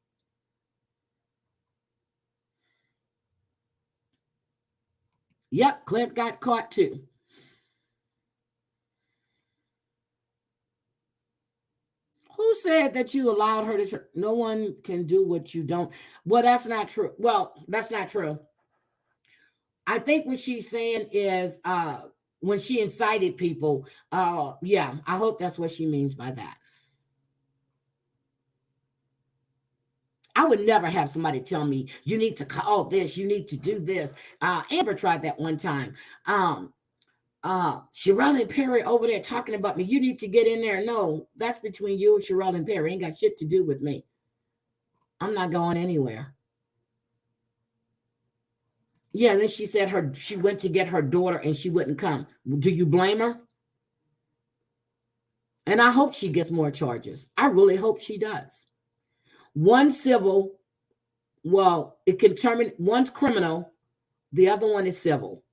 Yep, Clint got caught too. Who said that you allowed her to? No one can do what you don't. Well, that's not true. Well, that's not true. I think what she's saying is when she incited people. Yeah, I hope that's what she means by that. I would never have somebody tell me, you need to call this, you need to do this. Amber tried that one time. Sherelle Perry over there talking about me. You need to get in there. No, that's between you and Sherelle Perry. Ain't got shit to do with me. I'm not going anywhere. Yeah, and then she said she went to get her daughter and she wouldn't come. Do you blame her? And I hope she gets more charges. I really hope she does. One civil, well, it can determine one's criminal, the other one is civil.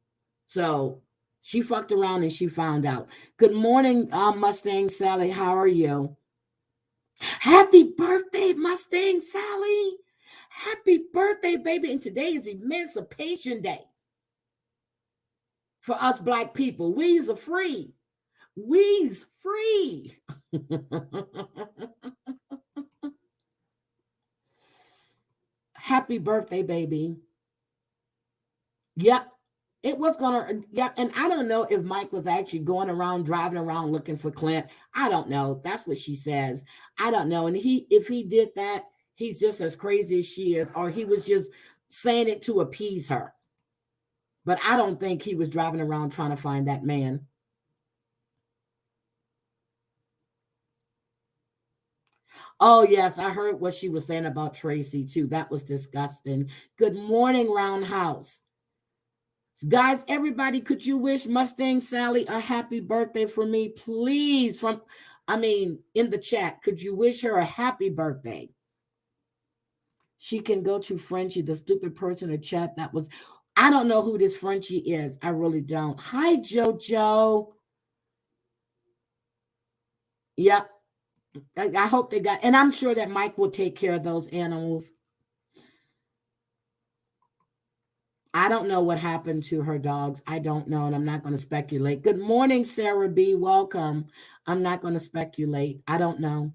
So she fucked around and she found out. Good morning, Mustang Sally. How are you? Happy birthday, Mustang Sally. Happy birthday, baby. And today is Emancipation Day. For us Black people, we's are free. We's free. Happy birthday, baby. Yep. It was gonna, yeah, and I don't know if Mike was actually going around, driving around looking for Clint. I don't know. That's what she says. I don't know. And if he did that, he's just as crazy as she is, or he was just saying it to appease her. But I don't think he was driving around trying to find that man. Oh, yes, I heard what she was saying about Tracy, too. That was disgusting. Good morning, Roundhouse. Guys, everybody, could you wish Mustang Sally a happy birthday for me, please? In the chat, could you wish her a happy birthday? She can go to Frenchie, the stupid person in the chat that was. I don't know who this Frenchie is. I really don't. Hi, JoJo. Yep. I hope they got, and I'm sure that Mike will take care of those animals. I don't know what happened to her dogs. I don't know, and I'm not going to speculate. Good morning, Sarah B. Welcome. I'm not going to speculate. I don't know.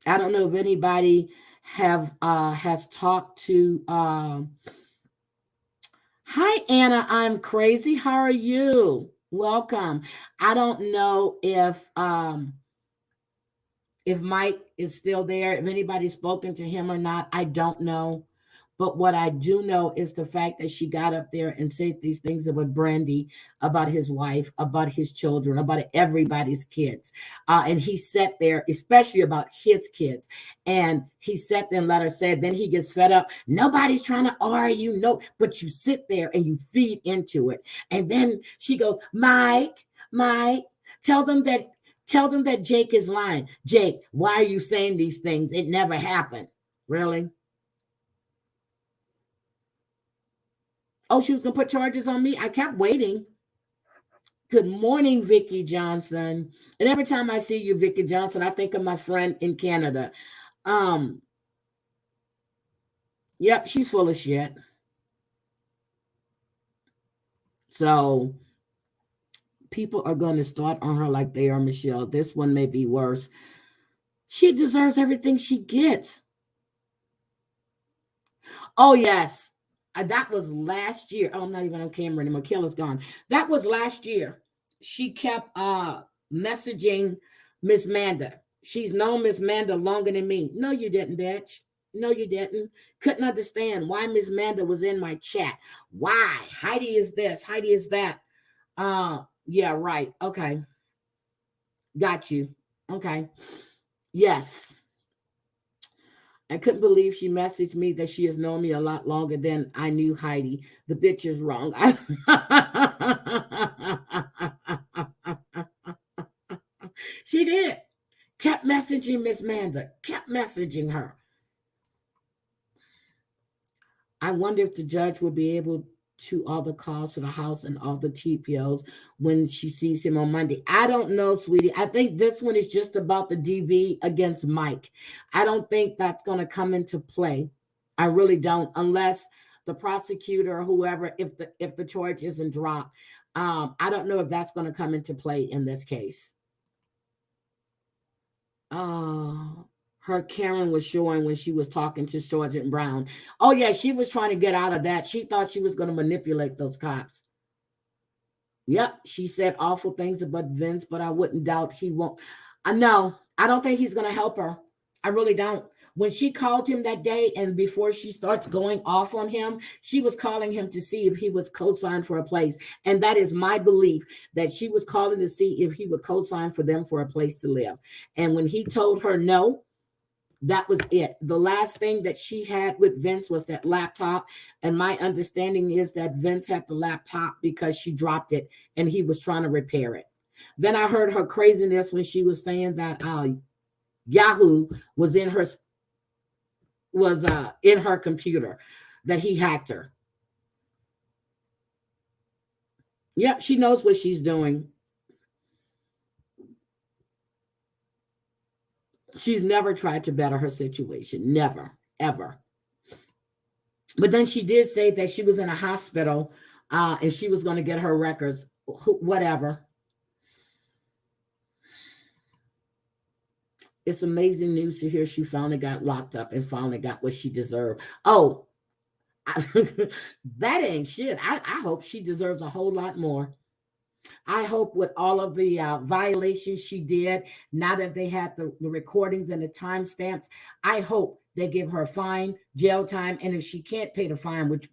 I don't know if anybody has talked to. Hi, Anna. I'm crazy. How are you? Welcome. I don't know if Mike is still there, if anybody's spoken to him or not. I don't know. But what I do know is the fact that she got up there and said these things about Brandy, about his wife, about his children, about everybody's kids. And he sat there, especially about his kids. And he sat there and let her say, then he gets fed up. Nobody's trying to argue. No, but you sit there and you feed into it. And then she goes, Mike, tell them that Jake is lying. Jake, why are you saying these things? It never happened. Really? Oh, she was going to put charges on me? I kept waiting. Good morning, Vicki Johnson. And every time I see you, Vicki Johnson, I think of my friend in Canada. Yep, she's full of shit. So people are going to start on her like they are Michelle. This one may be worse. She deserves everything she gets. Oh, yes. That was last year. Oh, I'm not even on camera anymore. Kayla's gone. That was last year. She kept messaging Miss Manda. She's known Miss Manda longer than me. No, you didn't, bitch. No, you didn't. Couldn't understand why Miss Manda was in my chat. Why? Heidi is this. Heidi is that. Yeah, right. Okay. Got you. Okay. Yes. I couldn't believe she messaged me that she has known me a lot longer than I knew Heidi. The bitch is wrong. She did. Kept messaging Miss Manda. Kept messaging her. I wonder if the judge will be able to all the calls to the house and all the TPOs when she sees him on Monday. I don't know, sweetie. I think this one is just about the DV against Mike. I don't think that's going to come into play. I really don't, unless the prosecutor or whoever, if the charge isn't dropped. I don't know if that's going to come into play in this case. Her Karen was showing when she was talking to Sergeant Brown. Oh, yeah, she was trying to get out of that. She thought she was going to manipulate those cops. Yep, she said awful things about Vince, but I wouldn't doubt he won't. No, I don't think he's going to help her. I really don't. When she called him that day and before she starts going off on him, she was calling him to see if he was co-signed for a place. And that is my belief, that she was calling to see if he would co-sign for them for a place to live. And when he told her no, that was it. The last thing that she had with Vince was that laptop. And my understanding is that Vince had the laptop because she dropped it and he was trying to repair it. Then I heard her craziness when she was saying that Yahoo was in her computer, that he hacked her. Yep, she knows what she's doing. She's never tried to better her situation. Never, ever. But then she did say that she was in a hospital and she was going to get her records. Whatever. It's amazing news to hear she finally got locked up and finally got what she deserved. Oh, that ain't shit. I hope she deserves a whole lot more. I hope with all of the violations she did, now that they had the recordings and the timestamps, I hope they give her fine, jail time. And if she can't pay the fine, which,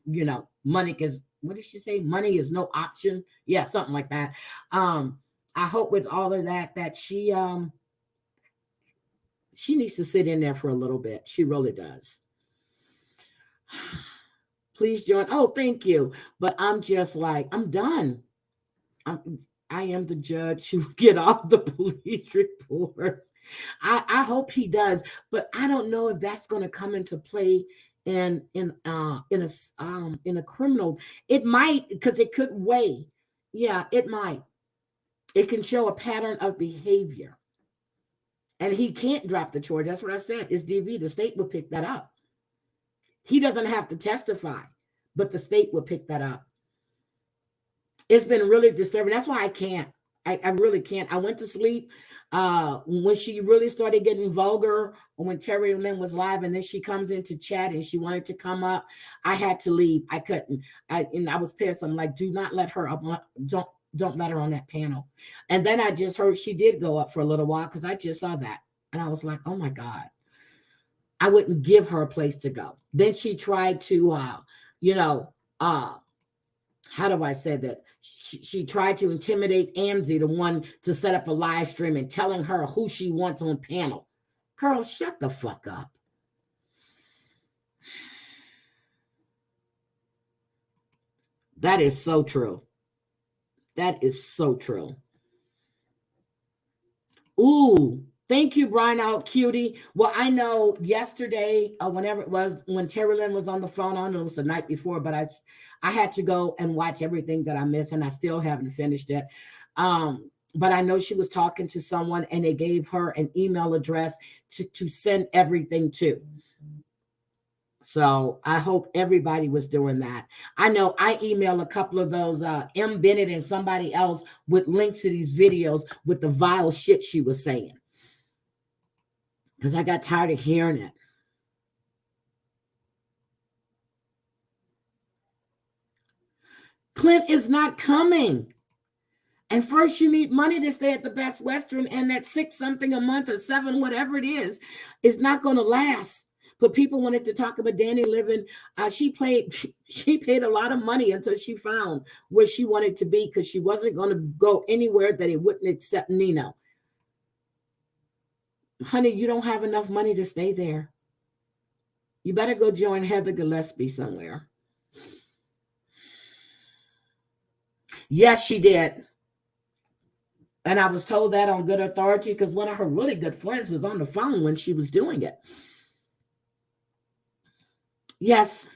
money is, what did she say? Money is no option. Yeah, something like that. I hope with all of that she needs to sit in there for a little bit. She really does. Please join. Oh, thank you. But I'm just like, I'm done. I am the judge who get all the police reports. I hope he does, but I don't know if that's going to come into play in a criminal. It might, because it could weigh. Yeah, it might. It can show a pattern of behavior, and he can't drop the charge. That's what I said. It's DV. The state will pick that up. He doesn't have to testify, but the state will pick that up. It's been really disturbing. That's why I can't. I really can't. I went to sleep when she really started getting vulgar, when Terry Lynn was live, and then she comes into chat and she wanted to come up. I had to leave. I couldn't. I was pissed. I'm like, do not let her up. Don't let her on that panel. And then I just heard she did go up for a little while, because I just saw that. And I was like, oh my God. I wouldn't give her a place to go. Then she tried to, how do I say that? She tried to intimidate Amzi, the one to set up a live stream, and telling her who she wants on panel. Girl, shut the fuck up. That is so true. That is so true. Ooh, thank you, Brian Out Cutie. Well, I know yesterday, whenever it was, when Terry Lynn was on the phone, I don't know, it was the night before, but I had to go and watch everything that I missed, and I still haven't finished it. But I know she was talking to someone, and they gave her an email address to send everything to. So I hope everybody was doing that. I know I emailed a couple of those, M. Bennett and somebody else, with links to these videos with the vile shit she was saying, because I got tired of hearing it. Clint is not coming. And first you need money to stay at the Best Western, and that $6 something a month or $7, whatever it is not going to last. But people wanted to talk about Danny living. She paid a lot of money until she found where she wanted to be, because she wasn't going to go anywhere that it wouldn't accept Nino. Honey, you don't have enough money to stay there. You better go join Heather Gillespie somewhere. Yes, she did. And I was told that on good authority, because one of her really good friends was on the phone when she was doing it. Yes.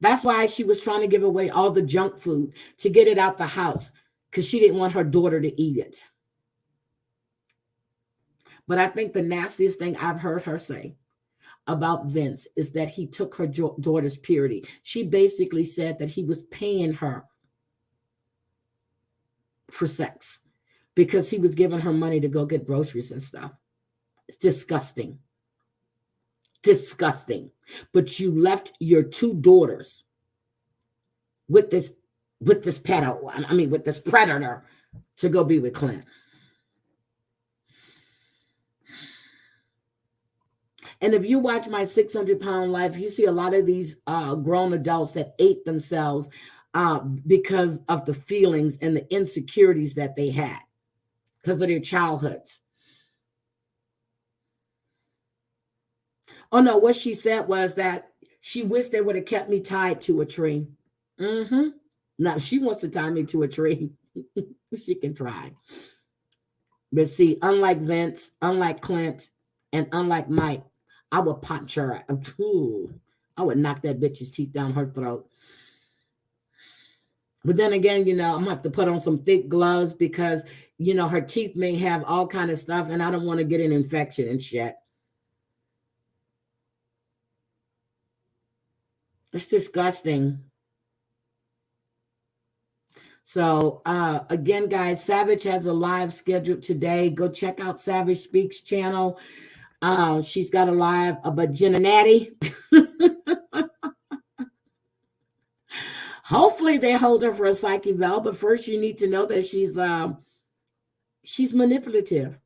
That's why she was trying to give away all the junk food to get it out the house, because she didn't want her daughter to eat it. But I think the nastiest thing I've heard her say about Vince is that he took her daughter's purity. She basically said that he was paying her for sex because he was giving her money to go get groceries and stuff. It's disgusting. Disgusting. But you left your two daughters with this pedo, I mean, with this predator, to go be with Clint. And if you watch my 600-pound life, you see a lot of these grown adults that ate themselves because of the feelings and the insecurities that they had because of their childhoods. Oh no, what she said was that she wished they would have kept me tied to a tree. Now she wants to tie me to a tree. She can try. But see, unlike Vince, unlike Clint, and unlike Mike, I would punch her. Ooh, I would knock that bitch's teeth down her throat. But then again, I'm gonna have to put on some thick gloves because, her teeth may have all kind of stuff, and I don't want to get an infection and shit. It's disgusting. So again, guys, Savage has a live scheduled today. Go check out Savage Speaks channel. She's got a live about Jen and Natty. Hopefully they hold her for a psych eval, but first you need to know that she's manipulative.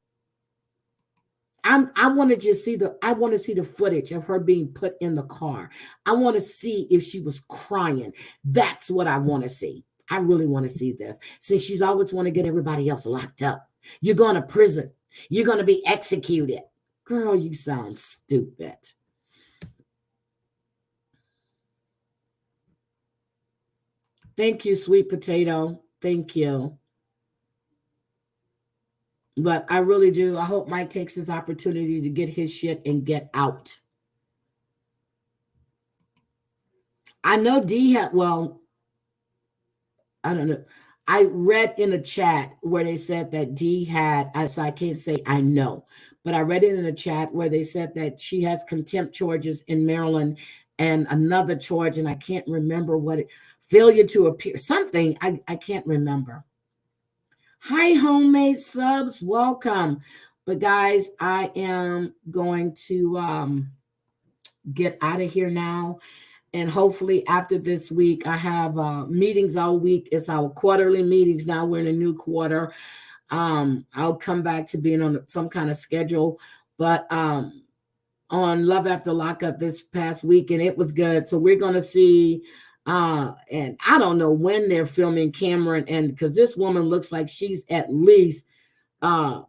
I want to just see the footage of her being put in the car. I want to see if she was crying. That's what I want to see. I really want to see this. Since she's always want to get everybody else locked up. You're going to prison. You're going to be executed. Girl, you sound stupid. Thank you, sweet potato. Thank you. But I really do. I hope Mike takes his opportunity to get his shit and get out. I know D had, well, I don't know. I read in a chat where they said that D had, so I can't say I know, but I read it in a chat where they said that she has contempt charges in Maryland and another charge, and I can't remember what it, failure to appear, something, I can't remember. Hi, homemade subs, welcome. But guys, I am going to get out of here now. And hopefully after this week, I have meetings all week. It's our quarterly meetings now. We're in a new quarter. I'll come back to being on some kind of schedule. But on Love After Lockup this past week, and it was good. So we're going to see, and I don't know when they're filming Cameron, and because this woman looks like she's at least 5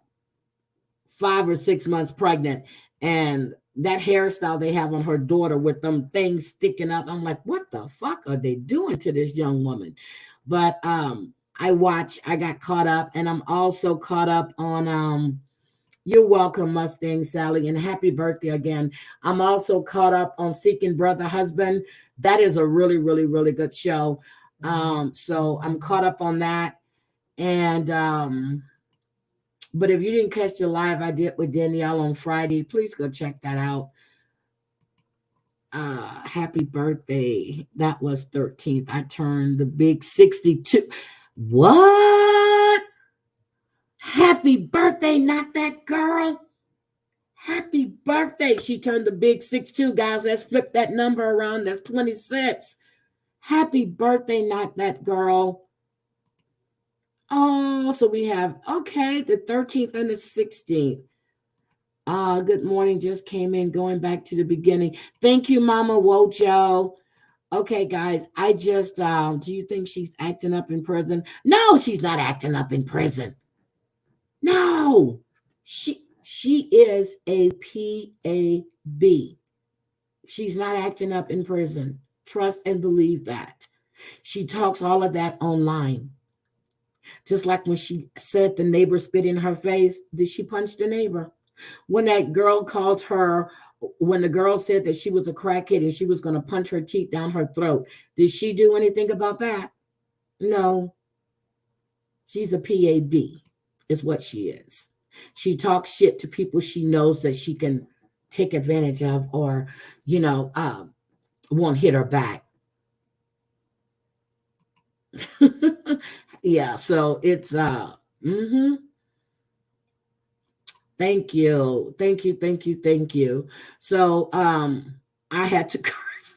or 6 months pregnant, and that hairstyle they have on her daughter with them things sticking up, I'm like, what the fuck are they doing to this young woman? But I got caught up, and I'm also caught up on You're Welcome, Mustang Sally, and happy birthday again. I'm also caught up on Seeking Brother Husband. That is a really, really, really good show. So I'm caught up on that. And but if you didn't catch the live I did with Danielle on Friday, please go check that out. Happy birthday. That was 13th. I turned the big 62. What? Happy birthday, not that girl. Happy birthday. She turned the big 62, guys. Let's flip that number around. That's 26. Happy birthday, not that girl. Oh, so we have, okay, the 13th and the 16th. Good morning. Just came in, going back to the beginning. Thank you, Mama Wojo. Okay, guys, I just, do you think she's acting up in prison? No, she's not acting up in prison. No, she is a PAB. She's not acting up in prison. Trust and believe that. She talks all of that online. Just like when she said the neighbor spit in her face, did she punch the neighbor? When that girl called her, when the girl said that she was a crackhead and she was going to punch her teeth down her throat, did she do anything about that? No. She's a PAB, is what she is. She talks shit to people she knows that she can take advantage of, or, won't hit her back. Yeah, so it's thank you. Thank you. Thank you. Thank you. So I had to curse.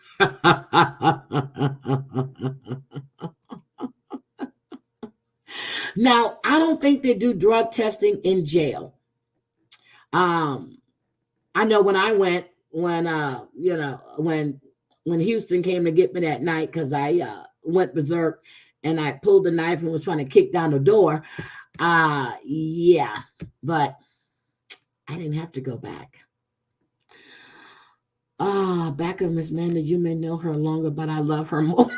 Now, I don't think they do drug testing in jail. I know when I went, when when Houston came to get me that night, because I went berserk and I pulled the knife and was trying to kick down the door. Yeah, but I didn't have to go back. Back of Miss Manda, you may know her longer, but I love her more.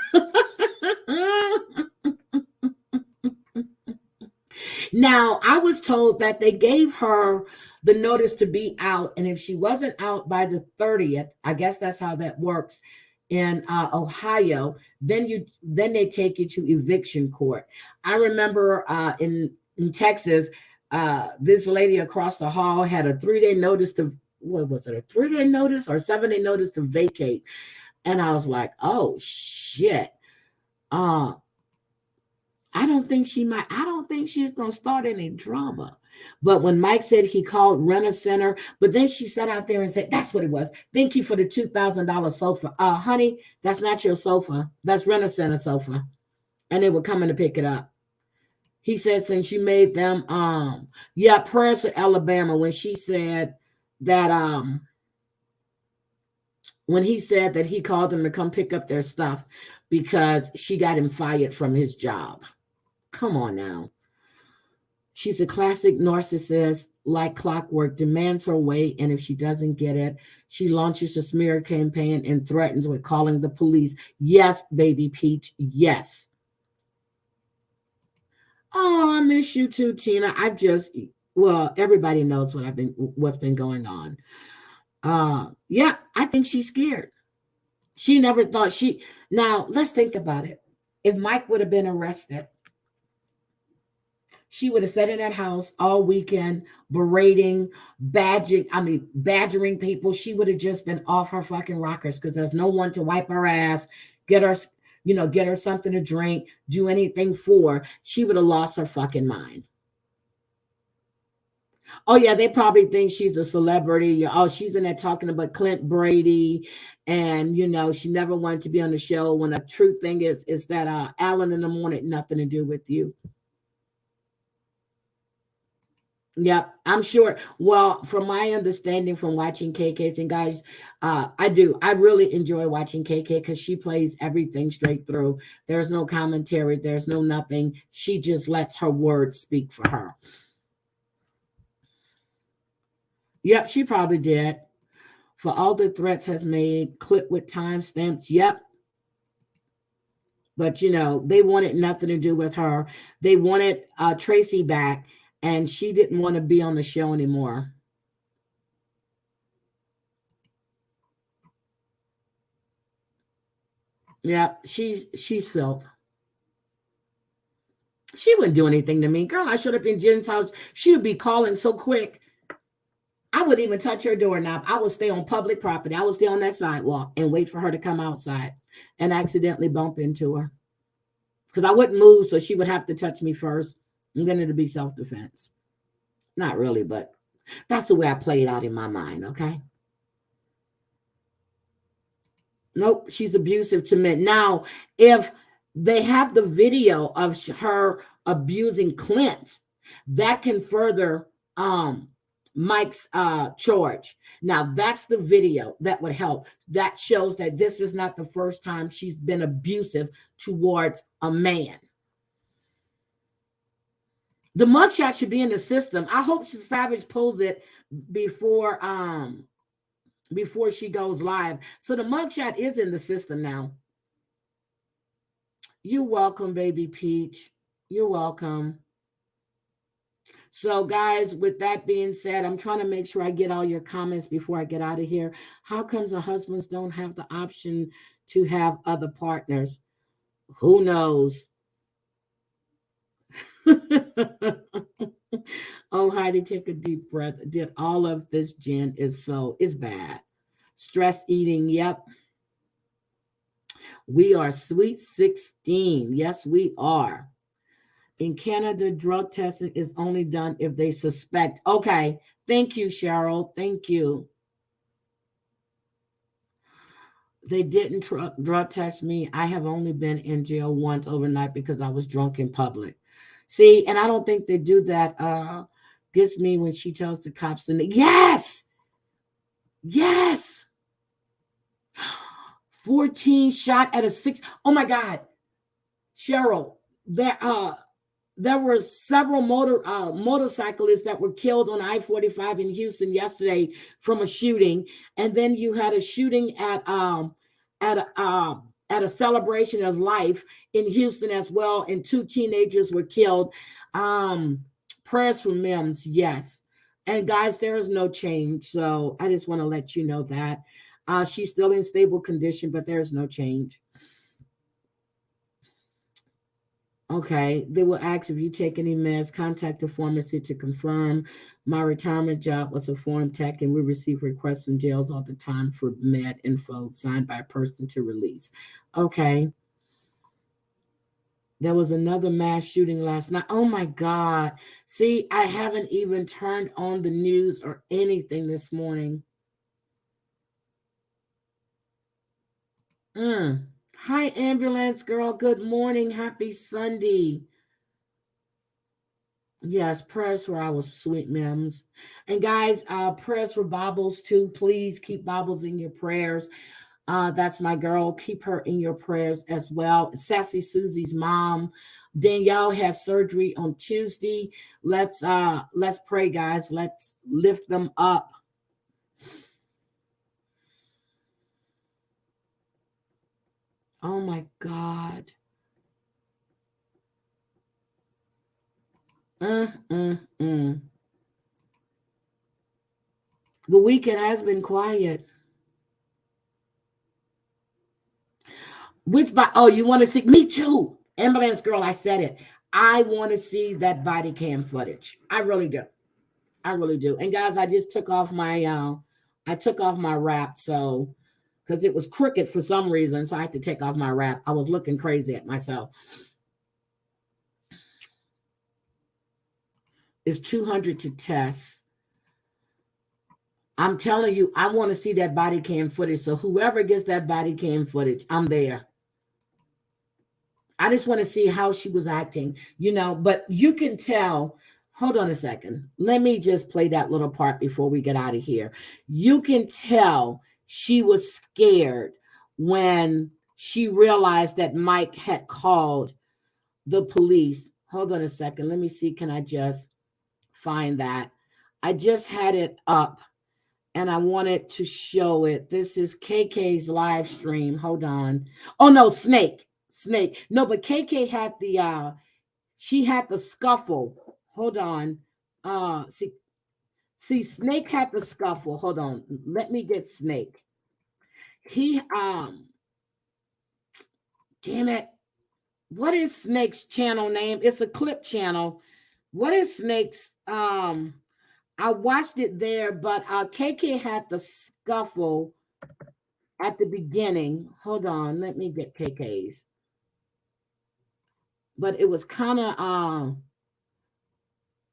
Now, I was told that they gave her the notice to be out, and if she wasn't out by the 30th, I guess that's how that works in Ohio, then they take you to eviction court. I remember in Texas, this lady across the hall had a 3-day notice to, what was it, a 3-day notice or 7-day notice to vacate. And I was like, oh shit. I don't think she's going to start any drama. But when Mike said he called Rent-A-Center, but then she sat out there and said, that's what it was. Thank you for the $2,000 sofa. Honey, that's not your sofa. That's Rent-A-Center sofa. And they were coming to pick it up. He said, since you made them, prayers to Alabama, when she said that, when he said that he called them to come pick up their stuff because she got him fired from his job. Come on now. She's a classic narcissist, like clockwork, demands her way, and if she doesn't get it, she launches a smear campaign and threatens with calling the police. Yes, baby Peach, yes. Oh, I miss you too, Tina. Well, everybody knows what's been going on. Yeah, I think she's scared. She never thought she. Now let's think about it. If Mike would have been arrested, she would have sat in that house all weekend, berating, badgering people. She would have just been off her fucking rockers because there's no one to wipe her ass, get her, get her something to drink, do anything for her. She would have lost her fucking mind. Oh yeah, they probably think she's a celebrity. Oh, she's in there talking about Clint Brady, and she never wanted to be on the show. When the true thing is that Alan in the morning, nothing to do with you. Yep, I'm sure. Well, from my understanding from watching KK's and guys, I really enjoy watching KK because she plays everything straight through. There's no commentary, there's no nothing. She just lets her words speak for her. Yep, she probably did. For all the threats has made, clip with timestamps. Yep. But they wanted nothing to do with her. They wanted Tracy back, and she didn't want to be on the show anymore. Yeah, she's filth. She wouldn't do anything to me. Girl, I showed up in Jen's house. She would be calling so quick. I wouldn't even touch her doorknob. I would stay on public property. I would stay on that sidewalk and wait for her to come outside and accidentally bump into her. Because I wouldn't move, so she would have to touch me first. And then it'd be self-defense. Not really, but that's the way I play it out in my mind, okay? Nope, she's abusive to men. Now, if they have the video of her abusing Clint, that can further Mike's charge. Now, that's the video that would help. That shows that this is not the first time she's been abusive towards a man. The mugshot should be in the system. I hope Savage pulls it before she goes live. So the mugshot is in the system now. You're welcome, baby Peach. You're welcome. So, guys, with that being said, I'm trying to make sure I get all your comments before I get out of here. How comes the husbands don't have the option to have other partners? Who knows? Oh, Heidi, take a deep breath. Did all of this, Jen, is bad. Stress eating, yep. We are sweet 16. Yes, we are. In Canada, drug testing is only done if they suspect. Okay. Thank you, Cheryl. Thank you. They didn't drug test me. I have only been in jail once overnight because I was drunk in public. See, and I don't think they do that. Gets me when she tells the cops yes. Yes. 14 shot at a 6. Oh my God. Cheryl, there were several motorcyclists that were killed on I-45 in Houston yesterday from a shooting, and then you had a shooting at a celebration of life in Houston as well, and 2 teenagers were killed. Prayers for Mims, yes. And guys, there is no change, so I just want to let you know that she's still in stable condition, but there is no change. Okay, they will ask if you take any meds, contact the pharmacy to confirm. My retirement job was a foreign tech, and we receive requests from jails all the time for med info signed by a person to release. Okay. There was another mass shooting last night. Oh my God. See, I haven't even turned on the news or anything this morning. Hi, ambulance girl. Good morning. Happy Sunday. Yes, prayers for our sweet Mims. And guys, prayers for Bobbles too. Please keep Bobbles in your prayers. That's my girl. Keep her in your prayers as well. Sassy Susie's mom, Danielle, has surgery on Tuesday. Let's pray, guys. Let's lift them up. Oh my God. Mm. The weekend has been quiet. Which by you want to see me too. Ambulance girl, I said it. I want to see that body cam footage. I really do. I really do. And guys, I just took off my wrap, so because it was crooked for some reason, so I had to take off my wrap. I was looking crazy at myself. It's 200 to test. I'm telling you, I want to see that body cam footage. So whoever gets that body cam footage, I'm there. I just want to see how she was acting, but you can tell. Hold on a second. Let me just play that little part before we get out of here. You can tell she was scared when she realized that Mike had called the police. Hold on a second. Let me see. Can I just find that? I just had it up and I wanted to show it. This is KK's live stream. Hold on. Oh no, Snake. No, but KK had she had the scuffle. Hold on. See, Snake had the scuffle. Hold on. Let me get Snake. He damn it. What is Snake's channel name? It's a clip channel. What is Snake's I watched it there, but KK had the scuffle at the beginning. Hold on, let me get KK's. But it was kind of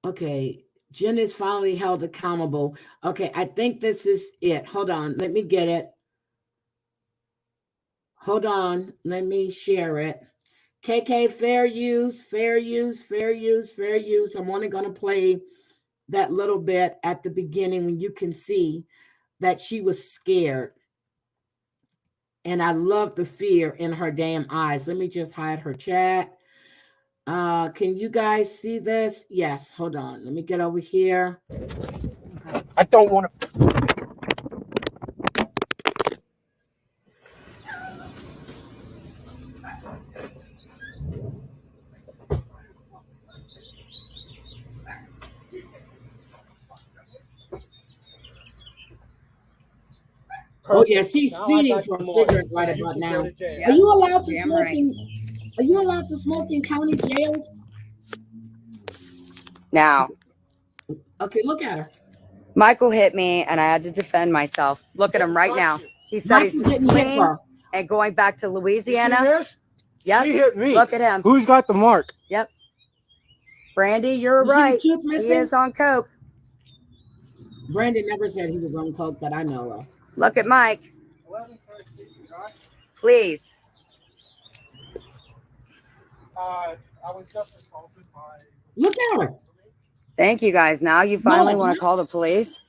okay. Jen is finally held accountable. Okay, I think this is it. Hold on, let me get it. Hold on, let me share it. KK, fair use. I'm only going to play that little bit at the beginning when you can see that she was scared. And I love the fear in her damn eyes. Let me just hide her chat. Can you guys see this? Yes, hold on. Let me get over here. I don't want to. Oh yeah, she's feeding for a cigarette right about now. Are you allowed to smoke in? Are you allowed to smoke in county jails? Now, okay, look at her. Michael hit me, and I had to defend myself. Look at him right now. He said he's fleeing and going back to Louisiana. Yep. She hit me. Look at him. Who's got the mark? Yep. Brandy, you're right. He is on coke. Brandon never said he was on coke that I know of. Look at Mike. Please. I was just assaulted by. Look at her. Thank you guys. Now you finally want to call the police?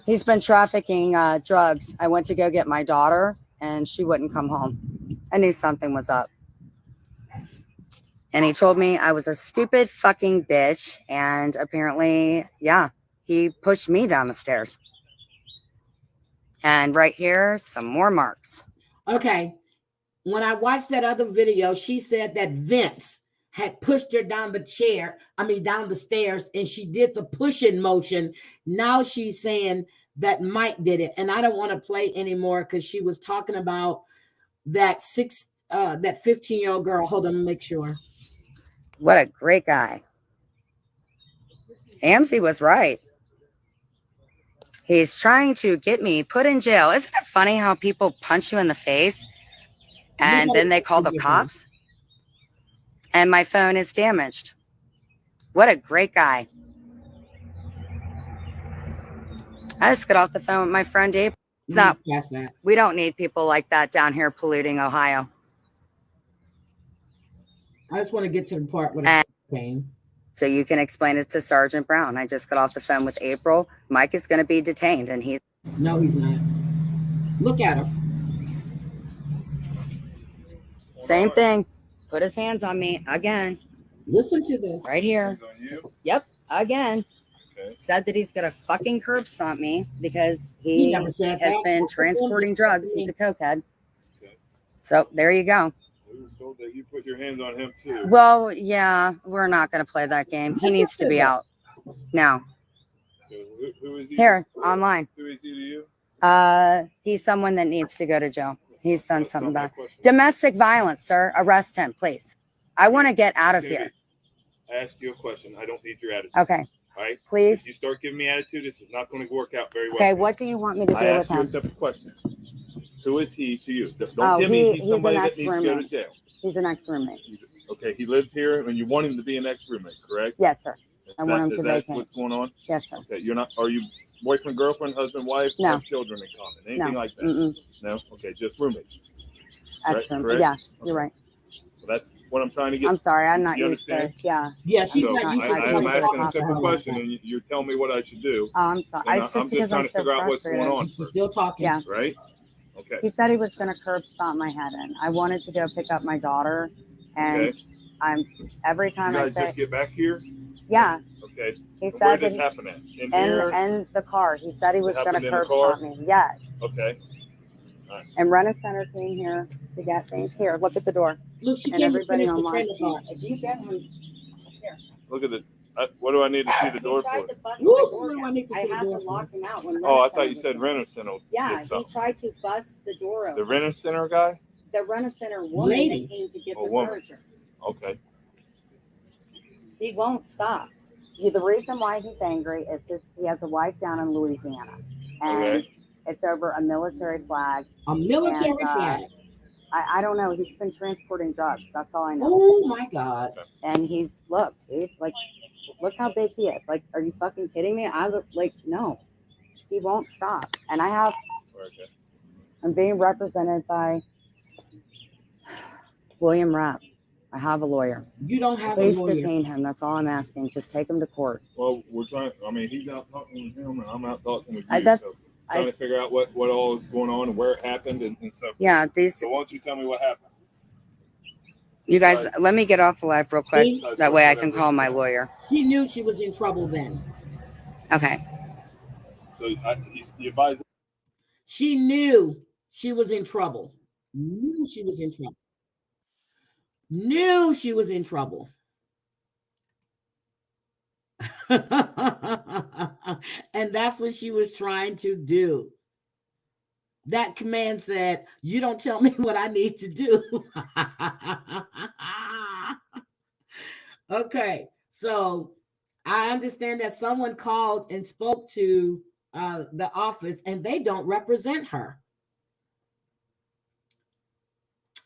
He's been trafficking drugs. I went to go get my daughter, and she wouldn't come home. I knew something was up. And he told me I was a stupid fucking bitch. And apparently, yeah, he pushed me down the stairs. And right here, some more marks. Okay. When I watched that other video, she said that Vince had pushed her down the stairs, and she did the pushing motion. Now she's saying that Mike did it. And I don't want to play anymore because she was talking about that 15-year-old girl. Hold on, make sure. What a great guy. Amzie was right. He's trying to get me put in jail. Isn't it funny how people punch you in the face and then they call the cops? And my phone is damaged. What a great guy. I just got off the phone with my friend April. It's not, we don't need people like that down here polluting Ohio. I just want to get to the part where it's came. So you can explain it to Sergeant Brown. I just got off the phone with April. Mike is going to be detained, and he's... No, he's not. Look at him. Same thing. Put his hands on me again. Listen to this. Right here. Yep, again. Okay. Said that he's going to fucking curb stomp me because he has been transporting drugs. He's a cokehead. Okay. So there you go. Told that you put your hands on him too. Well, yeah, we're not going to play that game. He needs to be out now. It Who is he? Here, online. Who is he to you? He's someone that needs to go to jail. He's done That's something not my bad. question. Domestic violence, sir. Arrest him, please. I want to get out of here. I asked you a question. I don't need your attitude. Okay. All right. Please. If you start giving me attitude, this is not going to work out very well. Okay. What do you want me to do I with asked you a him? simple question. Who is he to you? Don't give me he's somebody that needs to go to jail. He's an ex-roommate. Okay, he lives here, and you want him to be an ex-roommate, correct? Yes, sir. I want him to Is that vacate. what's going on? Yes, sir. Okay, you're not. Are you boyfriend, girlfriend, husband, wife? No. Have children in common? Anything like that? Mm-mm. No. Okay, just roommates. Ex-roommate. Yeah, you're right. So that's what I'm trying to get. I'm sorry. I'm not You used to. understand? Yeah. Yeah, she's So not used to I'm somebody asking a talking simple to her question, like and you're telling me what I should do. Oh, I'm sorry. And It's I'm just just because trying I'm to so figure out what's going frustrated. on. that. She's still talking. Yeah. Right? Okay. He said he was going to curb stomp my head in. I wanted to go pick up my daughter, and Okay. every You time I guys say, just get back here. yeah, Okay. he And where said does that this happen at? In here. and the car. He said he was going happened to in the curb car? stomp me. Yes. Okay. And Rena Center came here to get things. Here, look at the door. Look, she And can't everybody finish the online. trailer park. If you get him, Look at the. What do I need to see the door he tried for? to bust Woo, my door what do I down. need to I see the had to door for? lock him out when. Oh, I Rena thought you Center said was Renter Center. Yeah, Did he something. tried to bust the door open. The Renter Center guy? The Rena Center woman Lady. that came to get A the woman. furniture. Okay. He won't stop. The reason why he's angry is he has a wife down in Louisiana, and Okay. it's over a military flag. A military And, flag. I don't know. He's been transporting drugs. That's all I know. Oh my God. And look, dude, like, look how big he is. Like, are you fucking kidding me? I look like, no, he won't stop. And Okay. I'm being represented by William Rapp. I have a lawyer. You don't have Please a lawyer. detain him. That's all I'm asking. Just take him to court. Well, we're trying. I mean, he's out talking with him, and I'm out talking with you. That's- So trying to figure out what all is going on and where it happened and stuff. Yeah, So why don't you tell me what happened? you guys, let me get off the live real quick. See? That way I can call my lawyer. She knew she was in trouble then. Okay. So you advise. She knew she was in trouble. Knew she was in trouble. Knew she was in trouble. And that's what she was trying to do. That command said, you don't tell me what I need to do. Okay, so I understand that someone called and spoke to the office, and they don't represent her.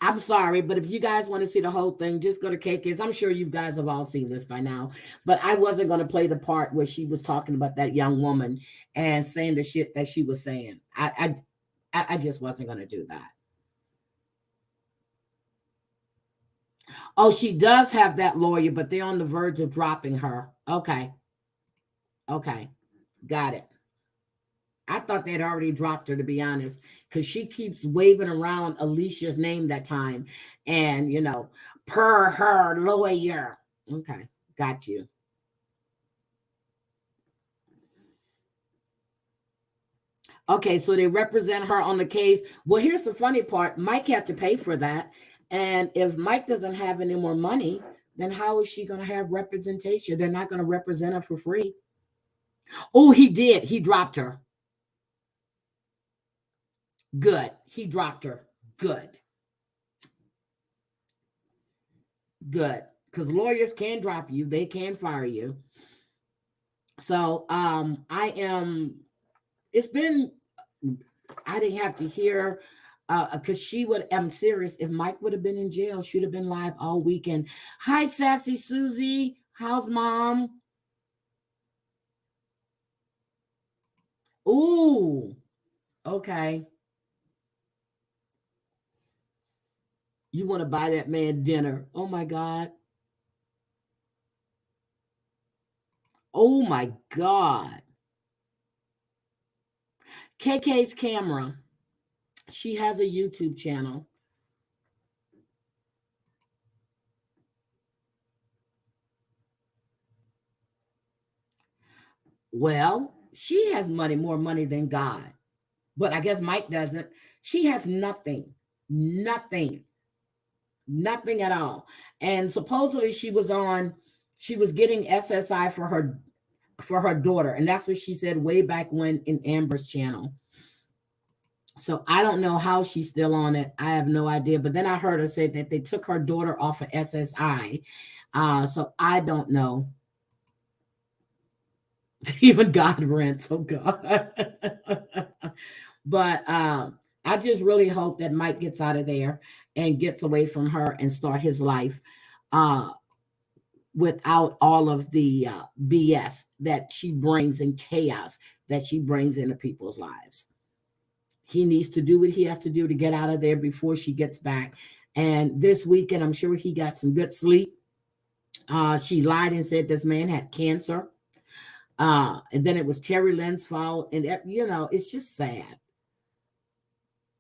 I'm sorry, but if you guys want to see the whole thing, just go to KK's. I'm sure you guys have all seen this by now, but I wasn't going to play the part where she was talking about that young woman and saying the shit that she was saying. I just wasn't going to do that. Oh, she does have that lawyer, but they're on the verge of dropping her. Okay. Okay. Got it. I thought they'd already dropped her, to be honest, because she keeps waving around Alicia's name that time. And, per her lawyer. Okay. Got you. Okay, so they represent her on the case. Well, here's the funny part. Mike had to pay for that. And if Mike doesn't have any more money, then how is she going to have representation? They're not going to represent her for free. Oh, he did. He dropped her. Good. He dropped her. Good. Good. Because lawyers can drop you. They can fire you. So I didn't have to hear because I'm serious. If Mike would have been in jail, she'd have been live all weekend. Hi, Sassy Susie. How's mom? Ooh, okay. You want to buy that man dinner. Oh my God. Oh my God. KK's camera. She has a YouTube channel. Well, she has more money than God. But I guess Mike doesn't. She has nothing. Nothing at all. And supposedly she was getting SSI for her for her daughter. And that's what she said way back when in Amber's channel. So I don't know how she's still on it. I have no idea. But then I heard her say that they took her daughter off of SSI. So I don't know. Even God rents. Oh, God. But I just really hope that Mike gets out of there and gets away from her and start his life without all of the BS that she brings and chaos that she brings into people's lives. He needs to do what he has to do to get out of there before she gets back. And this weekend, I'm sure he got some good sleep. She lied and said this man had cancer. And then it was Terry Lynn's fault. And, it's just sad.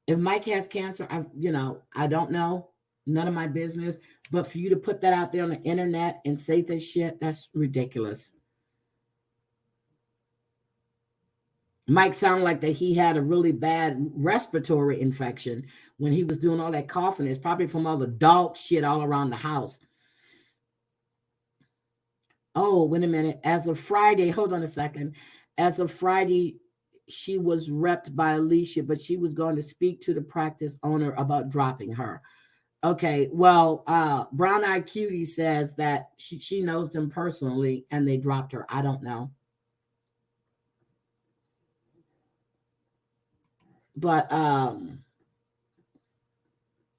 If Mike has cancer, I don't know. None of my business. But for you to put that out there on the internet and say this shit, that's ridiculous. Mike sounded like that he had a really bad respiratory infection when he was doing all that coughing. It's probably from all the dog shit all around the house. Oh, wait a minute. As of Friday, hold on a second. As of Friday, she was repped by Alicia, but she was going to speak to the practice owner about dropping her. Okay, well, Brown Eyed Cutie says that she knows them personally and they dropped her. I don't know. But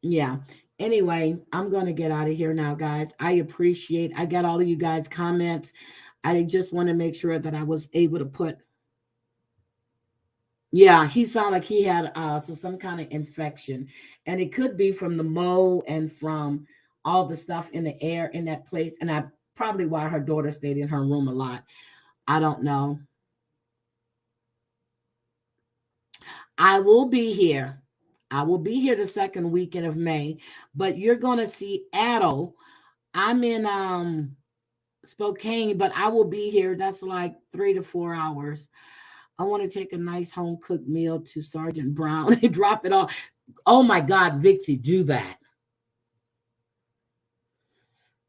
yeah. Anyway, I'm going to get out of here now, guys. I got all of you guys' comments. I just want to make sure that I was able to put. Yeah, he sounded like he had some kind of infection, and it could be from the mold and from all the stuff in the air in that place. And I probably why her daughter stayed in her room a lot. I don't know. I will be here. I will be here the second weekend of May, but you're going to see Addo. I'm in Spokane, but I will be here. That's like 3 to 4 hours. I want to take a nice home cooked meal to Sergeant Brown and drop it off. Oh my God, Vixie, do that.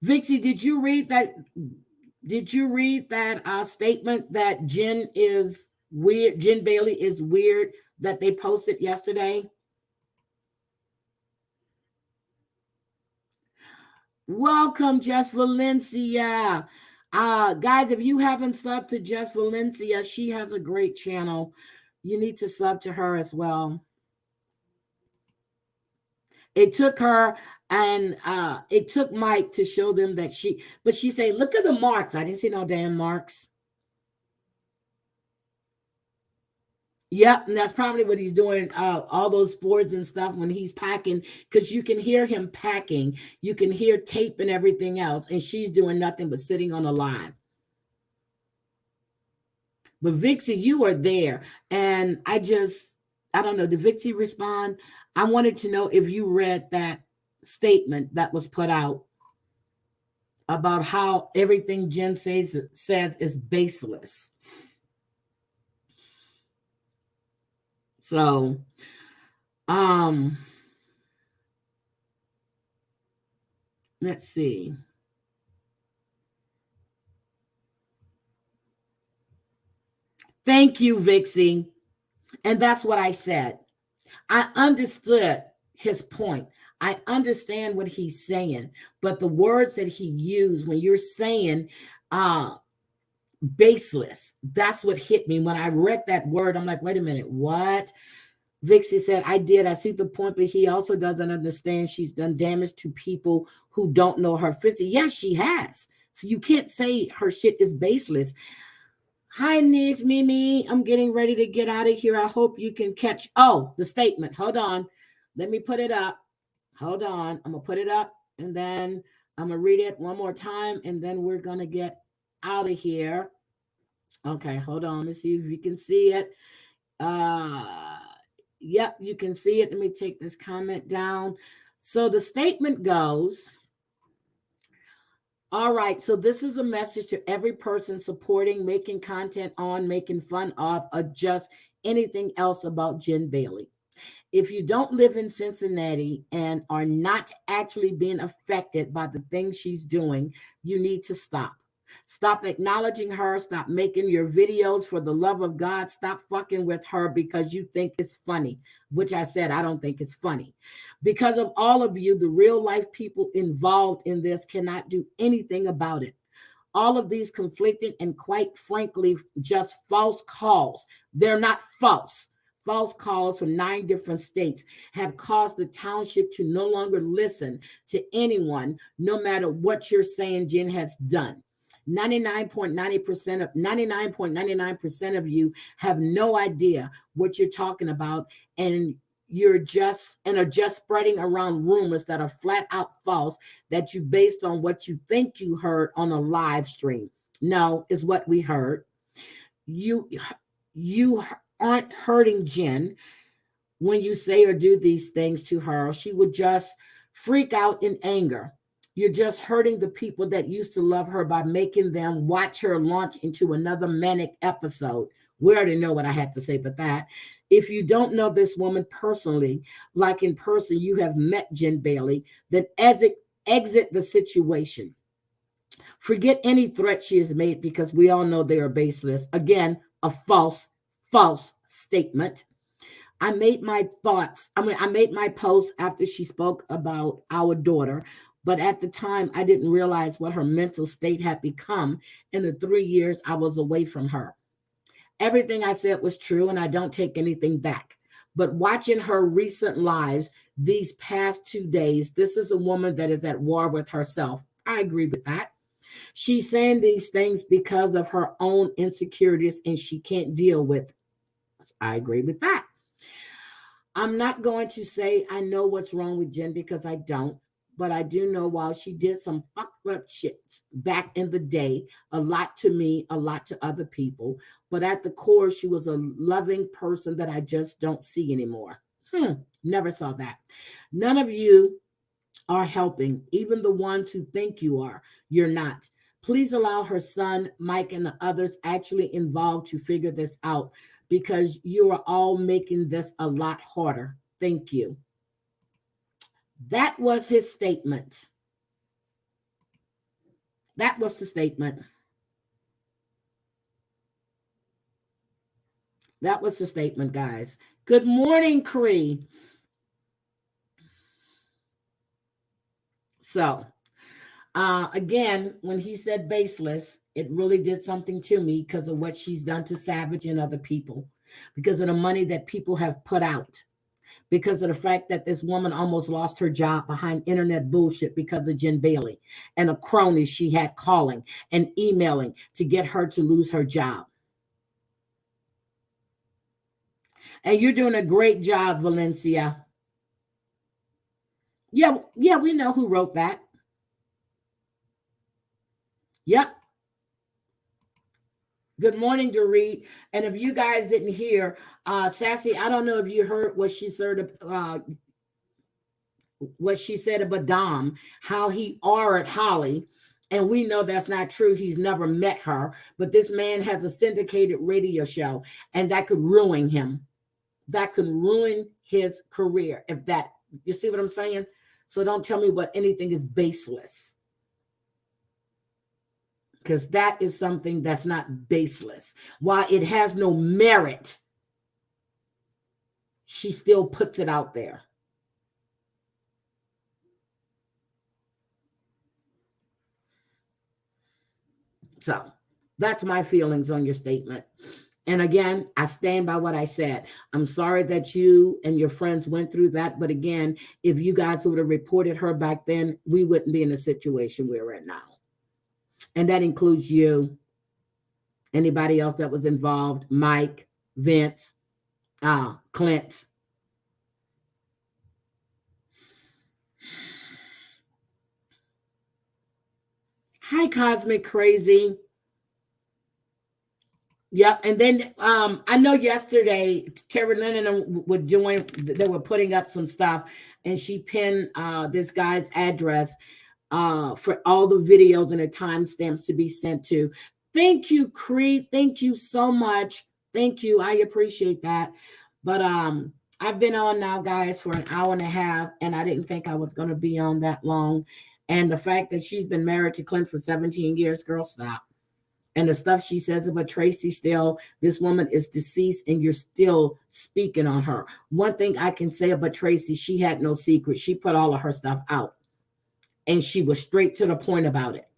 Vixie, did you read that? Did you read that statement that Jen is weird? Jen Bailey is weird that they posted yesterday? Welcome, Jess Valencia. Guys, if you haven't subbed to Jess Valencia, she has a great channel. You need to sub to her as well. It took her and it took Mike to show them that she said, look at the marks. I didn't see no damn marks. Yep, and that's probably what he's doing, all those boards and stuff when he's packing, because you can hear him packing. You can hear tape and everything else, and she's doing nothing but sitting on a live. But Vixie, you are there, and I don't know, did Vixie respond? I wanted to know if you read that statement that was put out about how everything Jen says is baseless. So, let's see. Thank you, Vixie. And that's what I said. I understood his point. I understand what he's saying, but the words that he used when you're saying baseless, that's what hit me. When I read that word, I'm like, wait a minute, what? Vixie said, I did. I see the point, but he also doesn't understand she's done damage to people who don't know her physically. Yes, she has. So you can't say her shit is baseless. Hi, niece Mimi. I'm getting ready to get out of here. I hope you can catch. Oh, the statement. Hold on. Let me put it up. Hold on. I'm going to put it up, and then I'm going to read it one more time, and then we're going to get out of here. Okay, hold on. Let's see if you can see it. Yep, you can see it. Let me take this comment down. So the statement goes, all right, so this is a message to every person supporting, making content on, making fun of, or just anything else about Jen Bailey. If you don't live in Cincinnati and are not actually being affected by the things she's doing, you need to stop. Stop acknowledging her. Stop making your videos for the love of God. Stop fucking with her because you think it's funny, which I said I don't think it's funny. Because of all of you, the real life people involved in this cannot do anything about it. All of these conflicting and quite frankly, just false calls. They're not false. False calls from 9 different states have caused the township to no longer listen to anyone, no matter what you're saying Jen has done. 99.99% of you have no idea what you're talking about, and are just spreading around rumors that are flat out false that you based on what you think you heard on a live stream. No, is what we heard. You aren't hurting Jen when you say or do these things to her. She would just freak out in anger. You're just hurting the people that used to love her by making them watch her launch into another manic episode. We already know what I had to say about that. If you don't know this woman personally, like in person, you have met Jen Bailey, then exit the situation. Forget any threat she has made because we all know they are baseless. Again, a false statement. I made my post after she spoke about our daughter, but at the time I didn't realize what her mental state had become in the 3 years I was away from her. Everything I said was true and I don't take anything back. But watching her recent lives these past 2 days, this is a woman that is at war with herself. I agree with that. She's saying these things because of her own insecurities and she can't deal with it. I agree with that. I'm not going to say I know what's wrong with Jen because I don't, but I do know while she did some fucked up shit back in the day, a lot to me, a lot to other people, but at the core, she was a loving person that I just don't see anymore. Never saw that. None of you are helping, even the ones who think you are. You're not. Please allow her son, Mike, and the others actually involved to figure this out because you are all making this a lot harder. Thank you. That was his statement. That was the statement. That was the statement, guys. Good morning, Cree. So, again, when he said baseless, it really did something to me because of what she's done to Savage and other people, because of the money that people have put out, because of the fact that this woman almost lost her job behind internet bullshit because of Jen Bailey and a crony she had calling and emailing to get her to lose her job. And you're doing a great job, Valencia. Yeah, we know who wrote that. Yep. Good morning, Dorit. And if you guys didn't hear, Sassy, I don't know if you heard what she said about Dom, how he ordered Holly. And we know that's not true. He's never met her. But this man has a syndicated radio show, and that could ruin him. That could ruin his career. If that, you see what I'm saying? So don't tell me what anything is baseless. Because that is something that's not baseless. While it has no merit, she still puts it out there. So that's my feelings on your statement. And again, I stand by what I said. I'm sorry that you and your friends went through that. But again, if you guys would have reported her back then, we wouldn't be in the situation we're in now. And that includes you, anybody else that was involved, Mike, Vince, Clint. Hi, Cosmic Crazy. Yep. And then I know yesterday Terry Lennon they were putting up some stuff, and she pinned this guy's address for all the videos and the timestamps to be sent to. Thank you, Creed. Thank you so much. Thank you. I appreciate that. But I've been on now, guys, for an hour and a half, and I didn't think I was going to be on that long. And the fact that she's been married to Clint for 17 years, girl, stop. And the stuff she says about Tracy still, this woman is deceased and you're still speaking on her. One thing I can say about Tracy, she had no secret. She put all of her stuff out and she was straight to the point about it.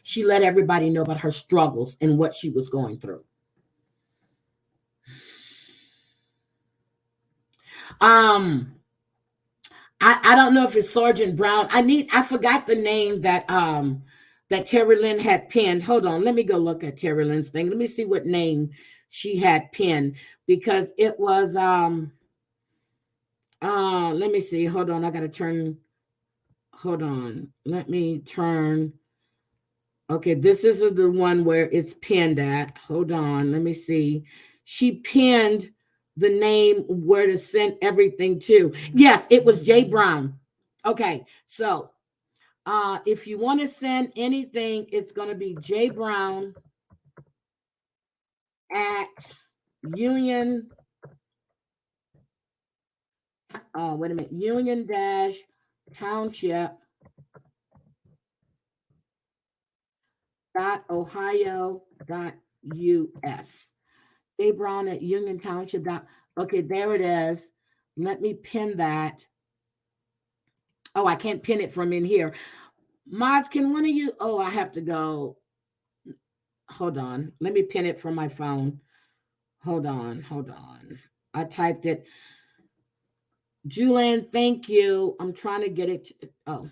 She let everybody know about her struggles and what she was going through. I don't know if it's Sergeant Brown. I forgot the name that that Terry Lynn had pinned. Hold on, let me go look at Terry Lynn's thing. Let me see what name she had pinned, because it was let me see. Hold on, I gotta turn. Hold on, let me turn. Okay, this is the one where it's pinned at. Hold on, let me see. She pinned the name where to send everything to. Yes, it was Jay Brown. Okay, so if you want to send anything, it's going to be Jay Brown at Union. Wait a minute, Union-Township.ohio.us. Jay Brown at Union Township. Okay, there it is. Let me pin that. Oh, I can't pin it from in here. Mods, can one of you? Oh, I have to go. Hold on. Let me pin it from my phone. Hold on. I typed it. Julian, thank you. I'm trying to get it. I'm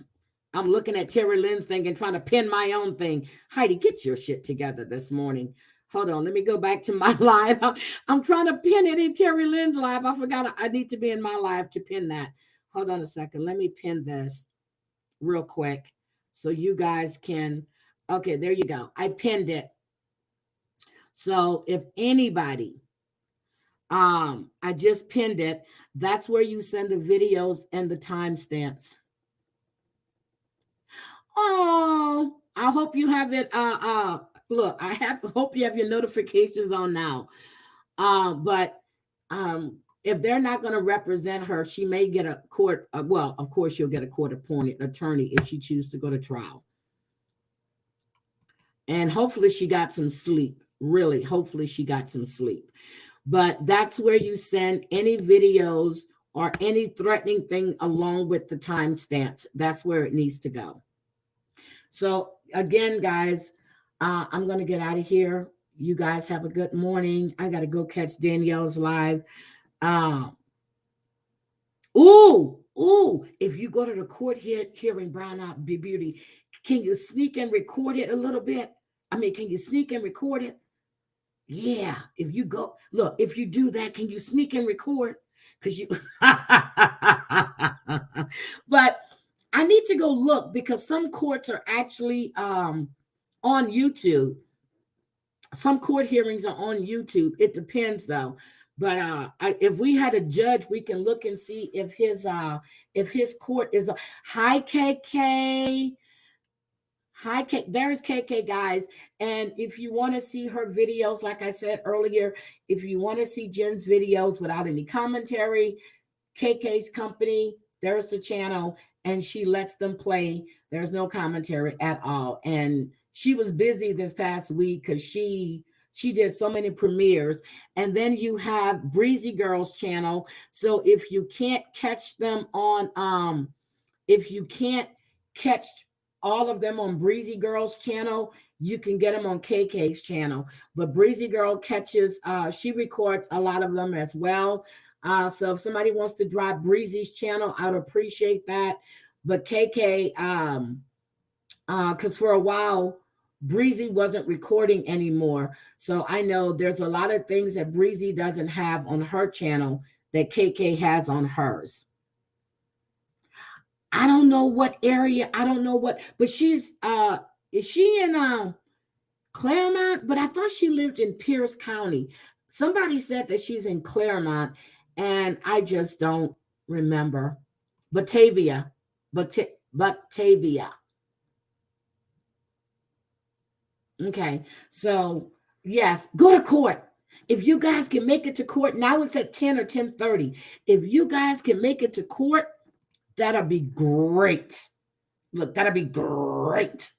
looking at Terry Lynn's thing and trying to pin my own thing. Heidi, get your shit together this morning. Hold on. Let me go back to my live. I'm trying to pin it in Terry Lynn's live. I forgot I need to be in my live to pin that. Hold on a second. Let me pin this real quick so you guys can. Okay, there you go. I pinned it. So if anybody, I just pinned it. That's where you send the videos and the timestamps. Oh, I hope you have it. Look, hope you have your notifications on now. But if they're not going to represent her, she may get a court. Well, of course, she'll get a court-appointed attorney if she chooses to go to trial. And hopefully she got some sleep. Really, hopefully she got some sleep. But that's where you send any videos or any threatening thing along with the timestamps. That's where it needs to go. So again, guys, I'm going to get out of here. You guys have a good morning. I got to go catch Danielle's live. If you go to the court hearing, Brown Out Beauty, can you sneak and record it a little bit? Can you sneak and record it? Yeah, if you go, look, if you do that, can you sneak and record? Because you, but I need to go look because some courts are actually on YouTube. Some court hearings are on YouTube. It depends though. But if we had a judge, we can look and see if his court is a hi KK. Hi, there's KK, guys. And if you want to see her videos, like I said earlier, if you want to see Jen's videos without any commentary, KK's company, there's the channel, and she lets them play. There's no commentary at all. And she was busy this past week because she did so many premieres. And then you have Breezy Girls channel. So if you can't catch them on, if you can't catch all of them on Breezy Girl's channel, you can get them on KK's channel. But Breezy Girl catches, she records a lot of them as well. So if somebody wants to drop Breezy's channel, I'd appreciate that. But KK, because for a while, Breezy wasn't recording anymore. So I know there's a lot of things that Breezy doesn't have on her channel that KK has on hers. I don't know what area. I don't know what, but she's, is she in Claremont? But I thought she lived in Pierce County. Somebody said that she's in Claremont, and I just don't remember. Batavia. Okay, so yes, go to court. If you guys can make it to court, now it's at 10 or 10:30. If you guys can make it to court, that'll be great. Look, that'll be great.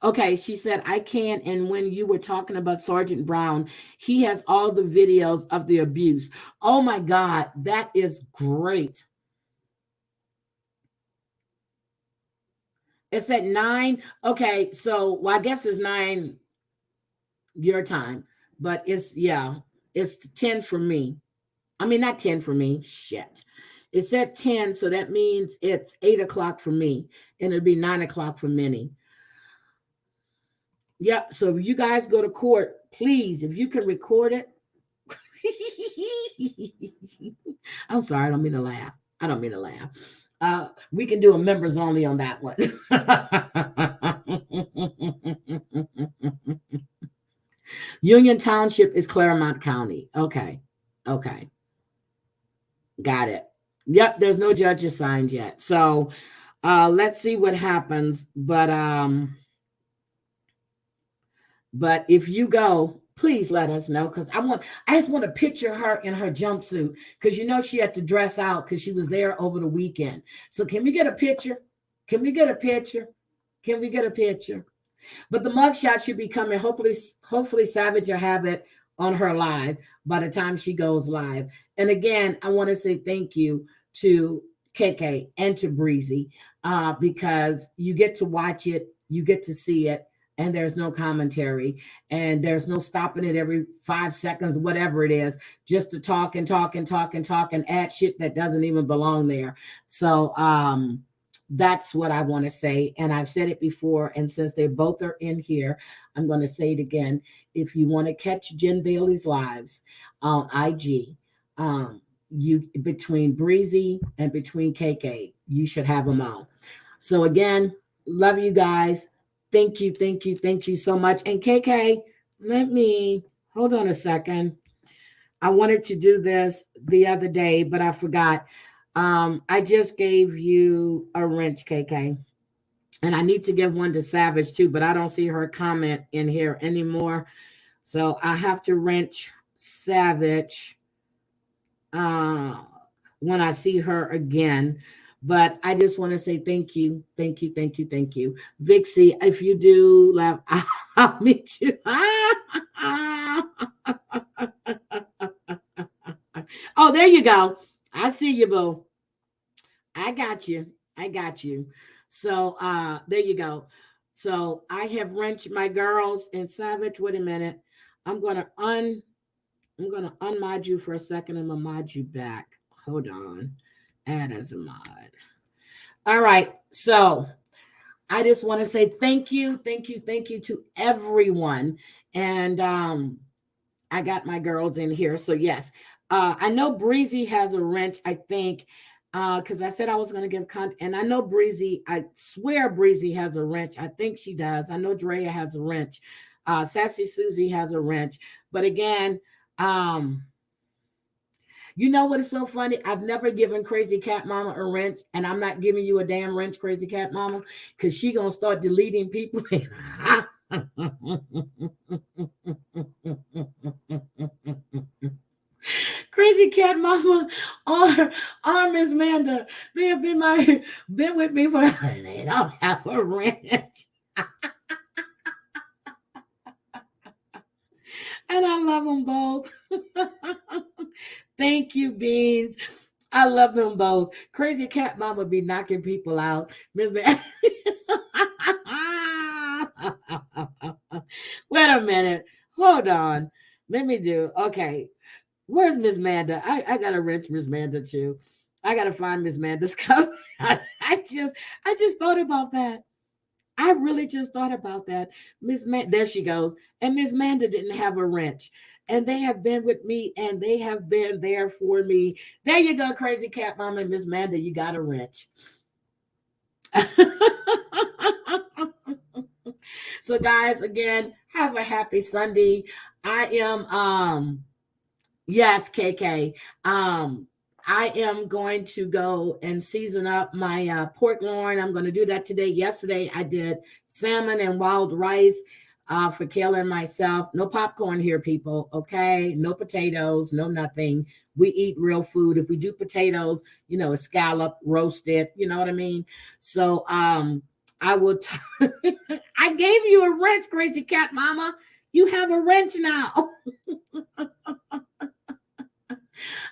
Okay, she said, I can. And when you were talking about Sergeant Brown, he has all the videos of the abuse. Oh my God, that is great. It's at 9. Okay, so well, I guess it's 9 your time, but it's 10 for me. I mean, not 10 for me. Shit. It's at 10, so that means it's 8 o'clock for me, and it'll be 9 o'clock for Minnie. Yep. So if you guys go to court, please, if you can record it. I'm sorry, I don't mean to laugh. We can do a members only on that one. Union Township is Claremont County. Okay. Got it. Yep, there's no judge assigned yet. So let's see what happens. But if you go, please let us know, because I just want to picture her in her jumpsuit, because she had to dress out because she was there over the weekend. So can we get a picture? But the mugshot should be coming. Hopefully Savage will have it on her live by the time she goes live. And again, I want to say thank you to KK and to Breezy, because you get to watch it, you get to see it, and there's no commentary, and there's no stopping it every 5 seconds, whatever it is, just to talk and add shit that doesn't even belong there. So that's what I want to say. And I've said it before, and since they both are in here, I'm going to say it again. If you want to catch Jen Bailey's lives on IG, you between Breezy and between KK, you should have them all. So again, love you guys. Thank you so much. And KK, let me hold on a second. I wanted to do this the other day, but I forgot. I just gave you a wrench, KK. And I need to give one to Savage too, but I don't see her comment in here anymore. So I have to wrench Savage when I see her again. But I just want to say thank you. Vixie, if you do laugh, I'll meet you. Oh, there you go. I see you, boo. I got you. So there you go. So I have wrenched my girls and Savage. Wait a minute. I'm gonna unmod you for a second. I'm gonna mod you back. Hold on. Add as a mod. All right. So I just want to say thank you to everyone. And I got my girls in here. So yes, I know Breezy has a wrench, I think, because I said I was going to give content. And I know Breezy, I swear Breezy has a wrench. I think she does. I know Drea has a wrench. Sassy Susie has a wrench. But again, you know what is so funny? I've never given Crazy Cat Mama a wrench, and I'm not giving you a damn wrench, Crazy Cat Mama, because she going to start deleting people. Crazy Cat Mama or Miss Manda, they have been with me for, they don't have a wrench. And I love them both. Thank you, Beans. I love them both. Crazy Cat Mama be knocking people out. Miss Wait a minute. Hold on. Let me do. Okay. Where's Miss Manda? I gotta wrench Miss Manda too. I gotta find Miss Manda's cup. I just thought about that. I really just thought about that. There she goes. And Miss Manda didn't have a wrench. And they have been with me, and they have been there for me. There you go, Crazy Cat Mama and Miss Manda. You got a wrench. So, guys, again, have a happy Sunday. I am, yes, KK. I am going to go and season up my pork loin. I'm going to do that today. Yesterday, I did salmon and wild rice. for Kayla and myself. No popcorn here, people. Okay, no potatoes, no nothing. We eat real food. If we do potatoes, you know, a scallop, roasted. You know what I mean? So I will. I gave you a wrench, crazy cat mama. You have a wrench now.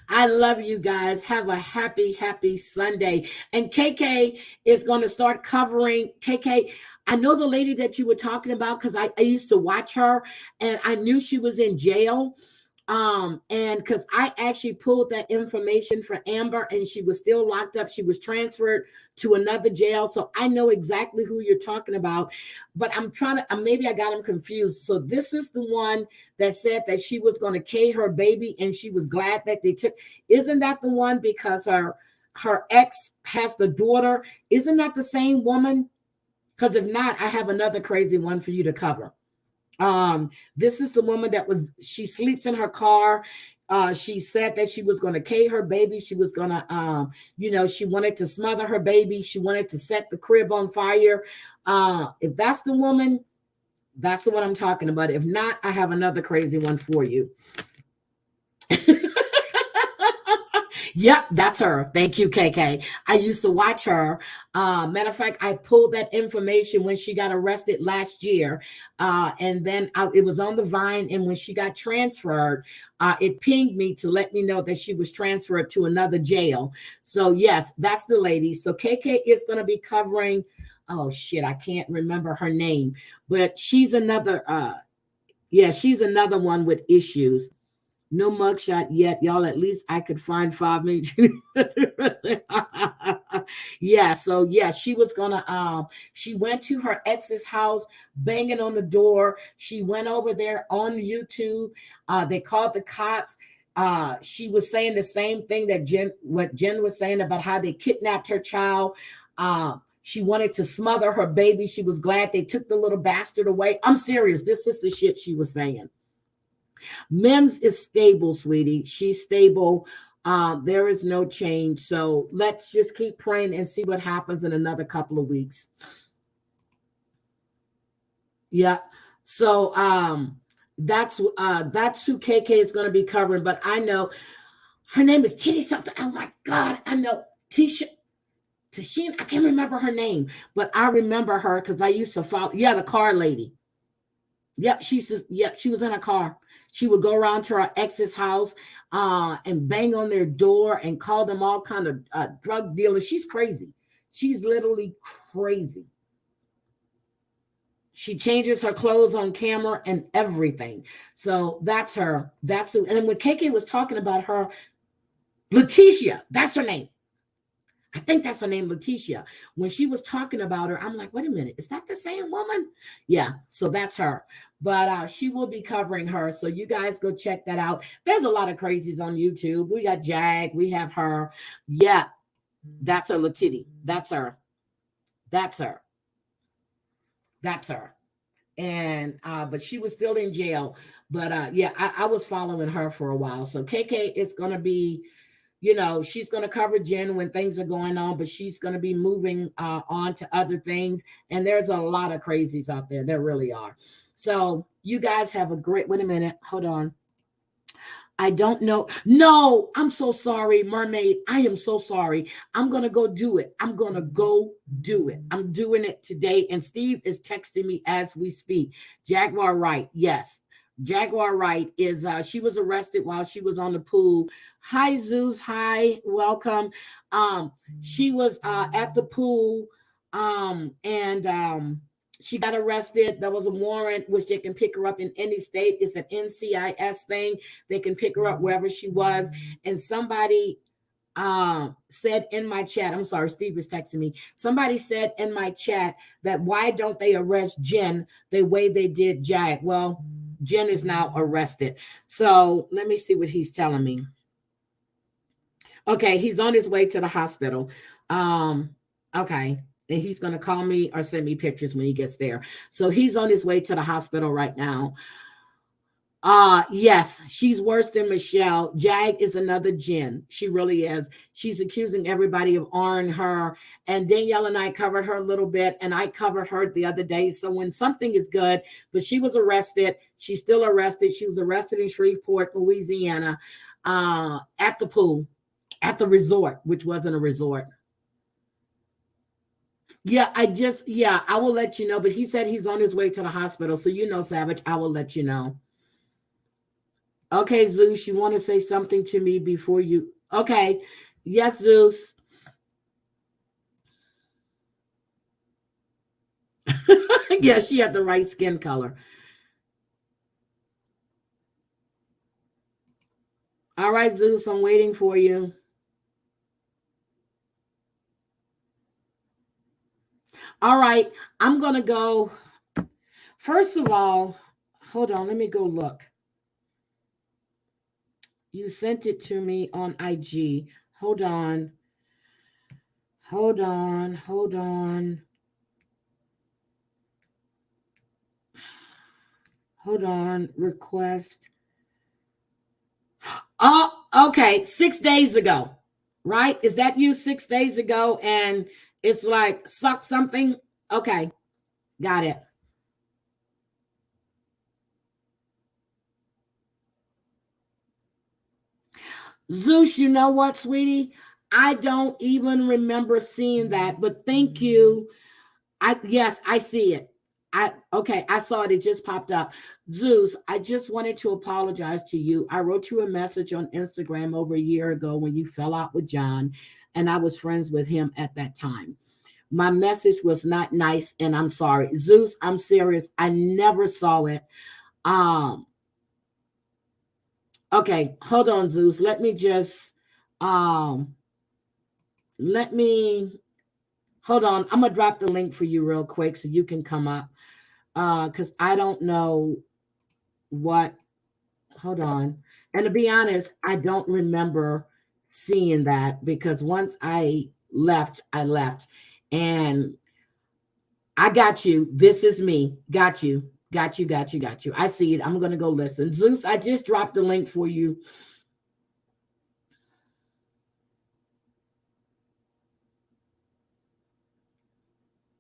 I love you guys. Have a happy, happy Sunday. And KK is going to start covering. KK, I know the lady that you were talking about because I used to watch her and I knew she was in jail. And because I actually pulled that information for Amber and she was still locked up. She was transferred to another jail. So I know exactly who you're talking about, but I'm trying to, maybe I got them confused. So this is the one that said that she was going to K her baby and she was glad that they took. Isn't that the one because her ex has the daughter? Isn't that the same woman? Because if not, I have another crazy one for you to cover. This is the woman that she sleeps in her car. She said that she was going to K her baby. She was going to, she wanted to smother her baby. She wanted to set the crib on fire. If that's the woman, that's the one I'm talking about. If not, I have another crazy one for you. Yep, that's her. Thank you, KK. I used to watch her. Matter of fact, I pulled that information when she got arrested last year. And then it was on the Vine. And when she got transferred, it pinged me to let me know that she was transferred to another jail. So yes, that's the lady. So KK is going to be covering, oh shit, I can't remember her name, but she's another, she's another one with issues. No mugshot yet, y'all. At least I could find 5 minutes. Yeah, so yeah, she was gonna she went to her ex's house, banging on the door. She went over there on YouTube. They called the cops. She was saying the same thing that Jen was saying about how they kidnapped her child. She wanted to smother her baby. She was glad they took the little bastard away. I'm serious. This is the shit she was saying. Mims is stable, sweetie. She's stable. There is no change. So let's just keep praying and see what happens in another couple of weeks. Yeah. So that's who KK is going to be covering. But I know her name is Titty something. Oh my God. I know Tisha. Tashina, I can't remember her name, but I remember her because I used to follow. Yeah, the car lady. Yep, she was in a car. She would go around to her ex's house and bang on their door and call them all kind of drug dealers. She's crazy. She's literally crazy. She changes her clothes on camera and everything. So that's her. That's who. And when KK was talking about her, Letitia, that's her name. I think that's her name, Letitia. When she was talking about her, I'm like, wait a minute, is that the same woman? Yeah, so that's her. But she will be covering her. So you guys go check that out. There's a lot of crazies on YouTube. We got Jag, we have her. Yeah, that's her, Letitia. That's her. That's her. That's her. And but she was still in jail. But I was following her for a while. So KK is gonna be, she's going to cover Jen when things are going on, but she's going to be moving on to other things. And there's a lot of crazies out there. There really are. So you guys have a great, wait a minute. Hold on. I don't know. No, I'm so sorry, Mermaid. I am so sorry. I'm going to go do it. I'm going to go do it. I'm doing it today. And Steve is texting me as we speak. Jaguar Wright. Yes. Jaguar Wright is she was arrested while she was on the pool. Hi Zeus, hi, welcome. She was at the pool and she got arrested. There was a warrant which they can pick her up in any state. It's an NCIS thing. They can pick her up wherever she was. And somebody said in my chat, I'm sorry, Steve is texting me. Somebody said in my chat that why don't they arrest Jen the way they did Jag? Well, Jen is now arrested. So let me see what he's telling me. Okay, he's on his way to the hospital. Okay, and he's going to call me or send me pictures when he gets there. So he's on his way to the hospital right now. Yes, she's worse than Michelle. Jag is another Jen. She really is. She's accusing everybody of R her. And Danielle and I covered her a little bit, and I covered her the other day. So when something is good, but she was arrested, she's still arrested. She was arrested in Shreveport, Louisiana, at the pool, at the resort, which wasn't a resort. Yeah, I will let you know. But he said he's on his way to the hospital. So Savage, I will let you know. Okay, Zeus, you want to say something to me before you? Okay. Yes, Zeus. Yes, she had the right skin color. All right, Zeus, I'm waiting for you. All right, I'm going to go. First of all, hold on, let me go look. You sent it to me on IG. Hold on. Hold on. Hold on. Hold on. Request. Oh, okay. 6 days ago, right? Is that you 6 days ago? And it's like suck something. Okay. Got it. Zeus, you know what, sweetie? I don't even remember seeing that, but thank you. Yes, I see it. I saw it. It just popped up. Zeus, I just wanted to apologize to you. I wrote you a message on Instagram over a year ago when you fell out with John, and I was friends with him at that time. My message was not nice, and I'm sorry. Zeus, I'm serious. I never saw it. Okay, hold on, Zeus. Let me hold on. I'm gonna drop the link for you real quick so you can come up. Because I don't know what. Hold on. And to be honest, I don't remember seeing that because once I left. And I got you. This is me. Got you. Got you. I see it. I'm gonna go listen. Zeus, I just dropped the link for you.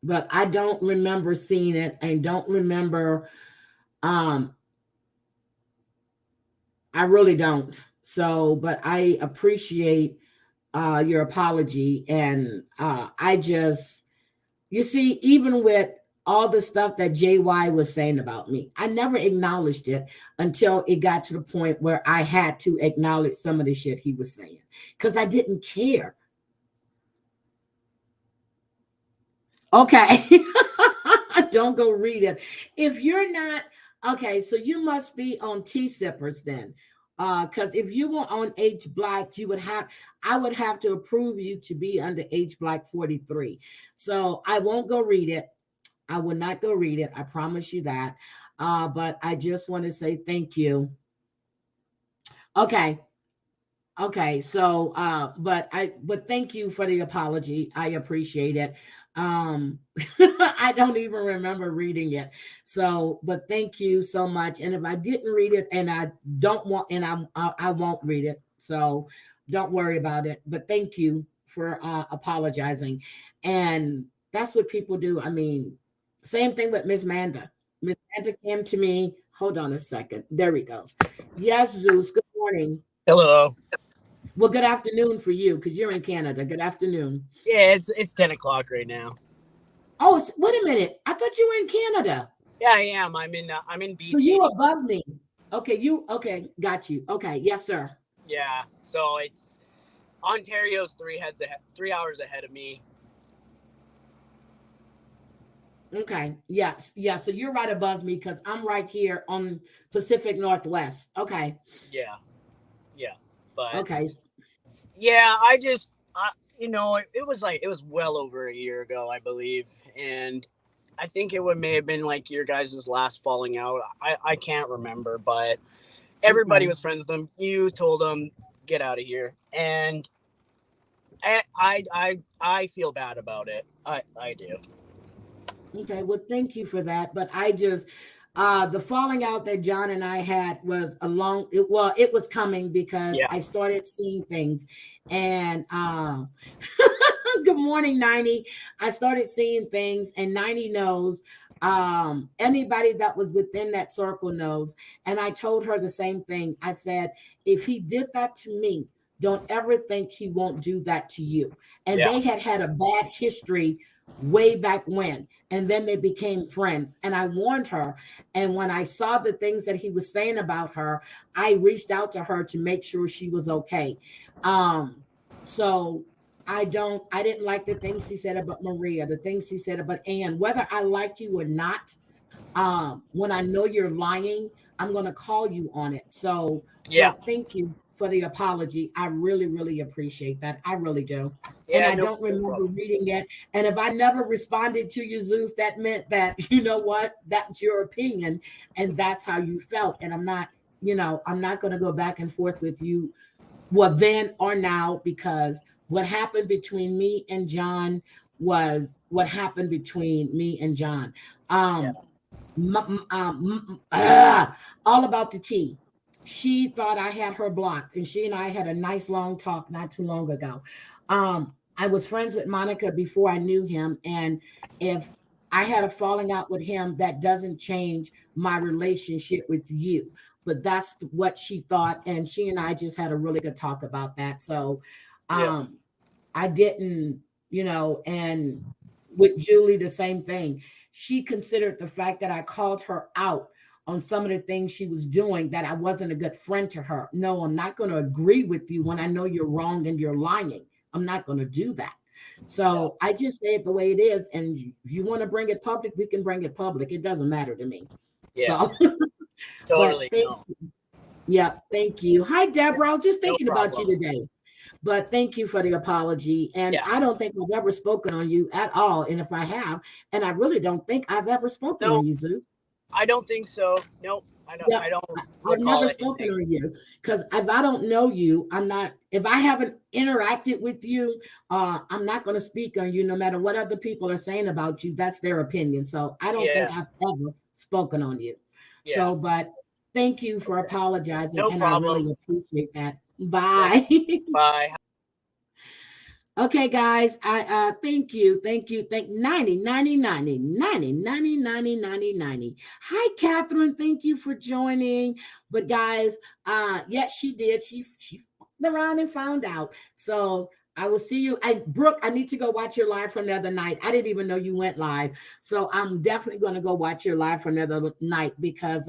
But I don't remember seeing it and don't remember. I really don't. So, but I appreciate your apology. And you see, even with all the stuff that JY was saying about me, I never acknowledged it until it got to the point where I had to acknowledge some of the shit he was saying because I didn't care. Okay. Don't go read it. If you're not, okay, so you must be on T-Sippers then. Because if you were on H Black, I would have to approve you to be under H Black 43. So I won't go read it. I will not go read it. I promise you that. But I just want to say thank you. Okay. Okay, so but thank you for the apology. I appreciate it. I don't even remember reading it. So, but thank you so much. And if I didn't read it and I don't want and I won't read it. So, don't worry about it. But thank you for apologizing. And that's what people do. I mean, same thing with Miss Manda. Miss Manda came to me. Hold on a second. There he goes. Yes, Zeus. Good morning. Hello. Well, good afternoon for you because you're in Canada. Good afternoon. Yeah, it's 10 o'clock right now. Oh, wait a minute. I thought you were in Canada. Yeah, I am. I'm in BC. So you above me. Okay, got you. Okay, yes, sir. Yeah, so it's Ontario's 3 hours ahead of me. Okay, yes. So you're right above me because I'm right here on Pacific Northwest. Okay. Yeah, but okay. Yeah, it was well over a year ago, I believe, and I think may have been like your guys' last falling out. I can't remember, but everybody was friends with them. You told them get out of here, and I feel bad about it. I do. Okay, well, thank you for that. But I just The falling out that John and I had was it was coming because I started seeing things. And good morning, 90. I started seeing things, and 90 knows. Anybody that was within that circle knows. And I told her the same thing. I said, if he did that to me, don't ever think he won't do that to you. And they had a bad history way back when, and then they became friends. And I warned her, and when I saw the things that he was saying about her, I reached out to her to make sure she was okay. So I didn't like the things he said about Maria, the things he said about Ann. Whether I like you or not, when I know you're lying, I'm going to call you on it. So thank you for the apology. I really, really appreciate that. I really do. And I don't remember reading it. And if I never responded to you, Zeus, that meant that, you know what, that's your opinion. And that's how you felt. And I'm not going to go back and forth with you, well, then or now, because what happened between me and John was what happened between me and John. All about the tea. She thought I had her blocked, and she and I had a nice long talk not too long ago. I was friends with Monica before I knew him, and if I had a falling out with him, that doesn't change my relationship with you. But that's what she thought, and she and I just had a really good talk about that. So I didn't, and with Julie, the same thing. She considered the fact that I called her out on some of the things she was doing, that I wasn't a good friend to her. No, I'm not going to agree with you when I know you're wrong and you're lying. I'm not going to do that. So I just say it the way it is. And if you want to bring it public, we can bring it public. It doesn't matter to me. So totally. Thank you. Hi, Deborah. I was just thinking about you today. But thank you for the apology. And I don't think I've ever spoken on you at all. And if I have, and I really don't think I've ever spoken on you, Zeus. I don't think so. Nope. I don't. I've never spoken on you, because if I don't know you, I'm not. If I haven't interacted with you, I'm not going to speak on you, no matter what other people are saying about you. That's their opinion. So I don't think I've ever spoken on you. So, but thank you for apologizing, and I really appreciate that. Bye. Bye. Okay, guys, I thank you. Thank 90. Hi, Catherine. Thank you for joining. But guys, yes, she did. She fucked around and found out. So I will see you. Brooke, I need to go watch your live from the other night. I didn't even know you went live. So I'm definitely going to go watch your live from the other night, because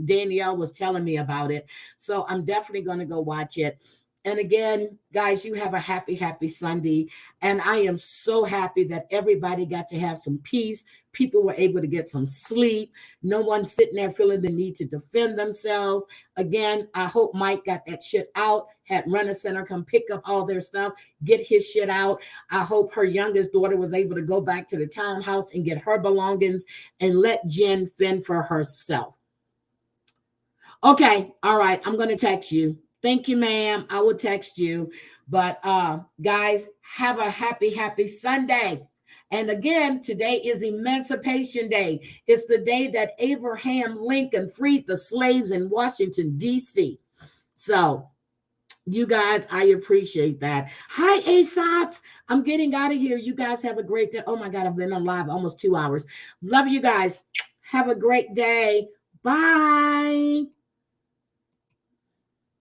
Danielle was telling me about it. So I'm definitely going to go watch it. And again, guys, you have a happy, happy Sunday. And I am so happy that everybody got to have some peace. People were able to get some sleep. No one sitting there feeling the need to defend themselves. Again, I hope Mike got that shit out, had Runner Center come pick up all their stuff, get his shit out. I hope her youngest daughter was able to go back to the townhouse and get her belongings and let Jen fend for herself. Okay. All right. I'm going to text you. Thank you, ma'am. I will text you. But guys, have a happy, happy Sunday. And again, today is Emancipation Day. It's the day that Abraham Lincoln freed the slaves in Washington, D.C. So you guys, I appreciate that. Hi, Aesops. I'm getting out of here. You guys have a great day. Oh, my God, I've been on live almost 2 hours. Love you guys. Have a great day. Bye.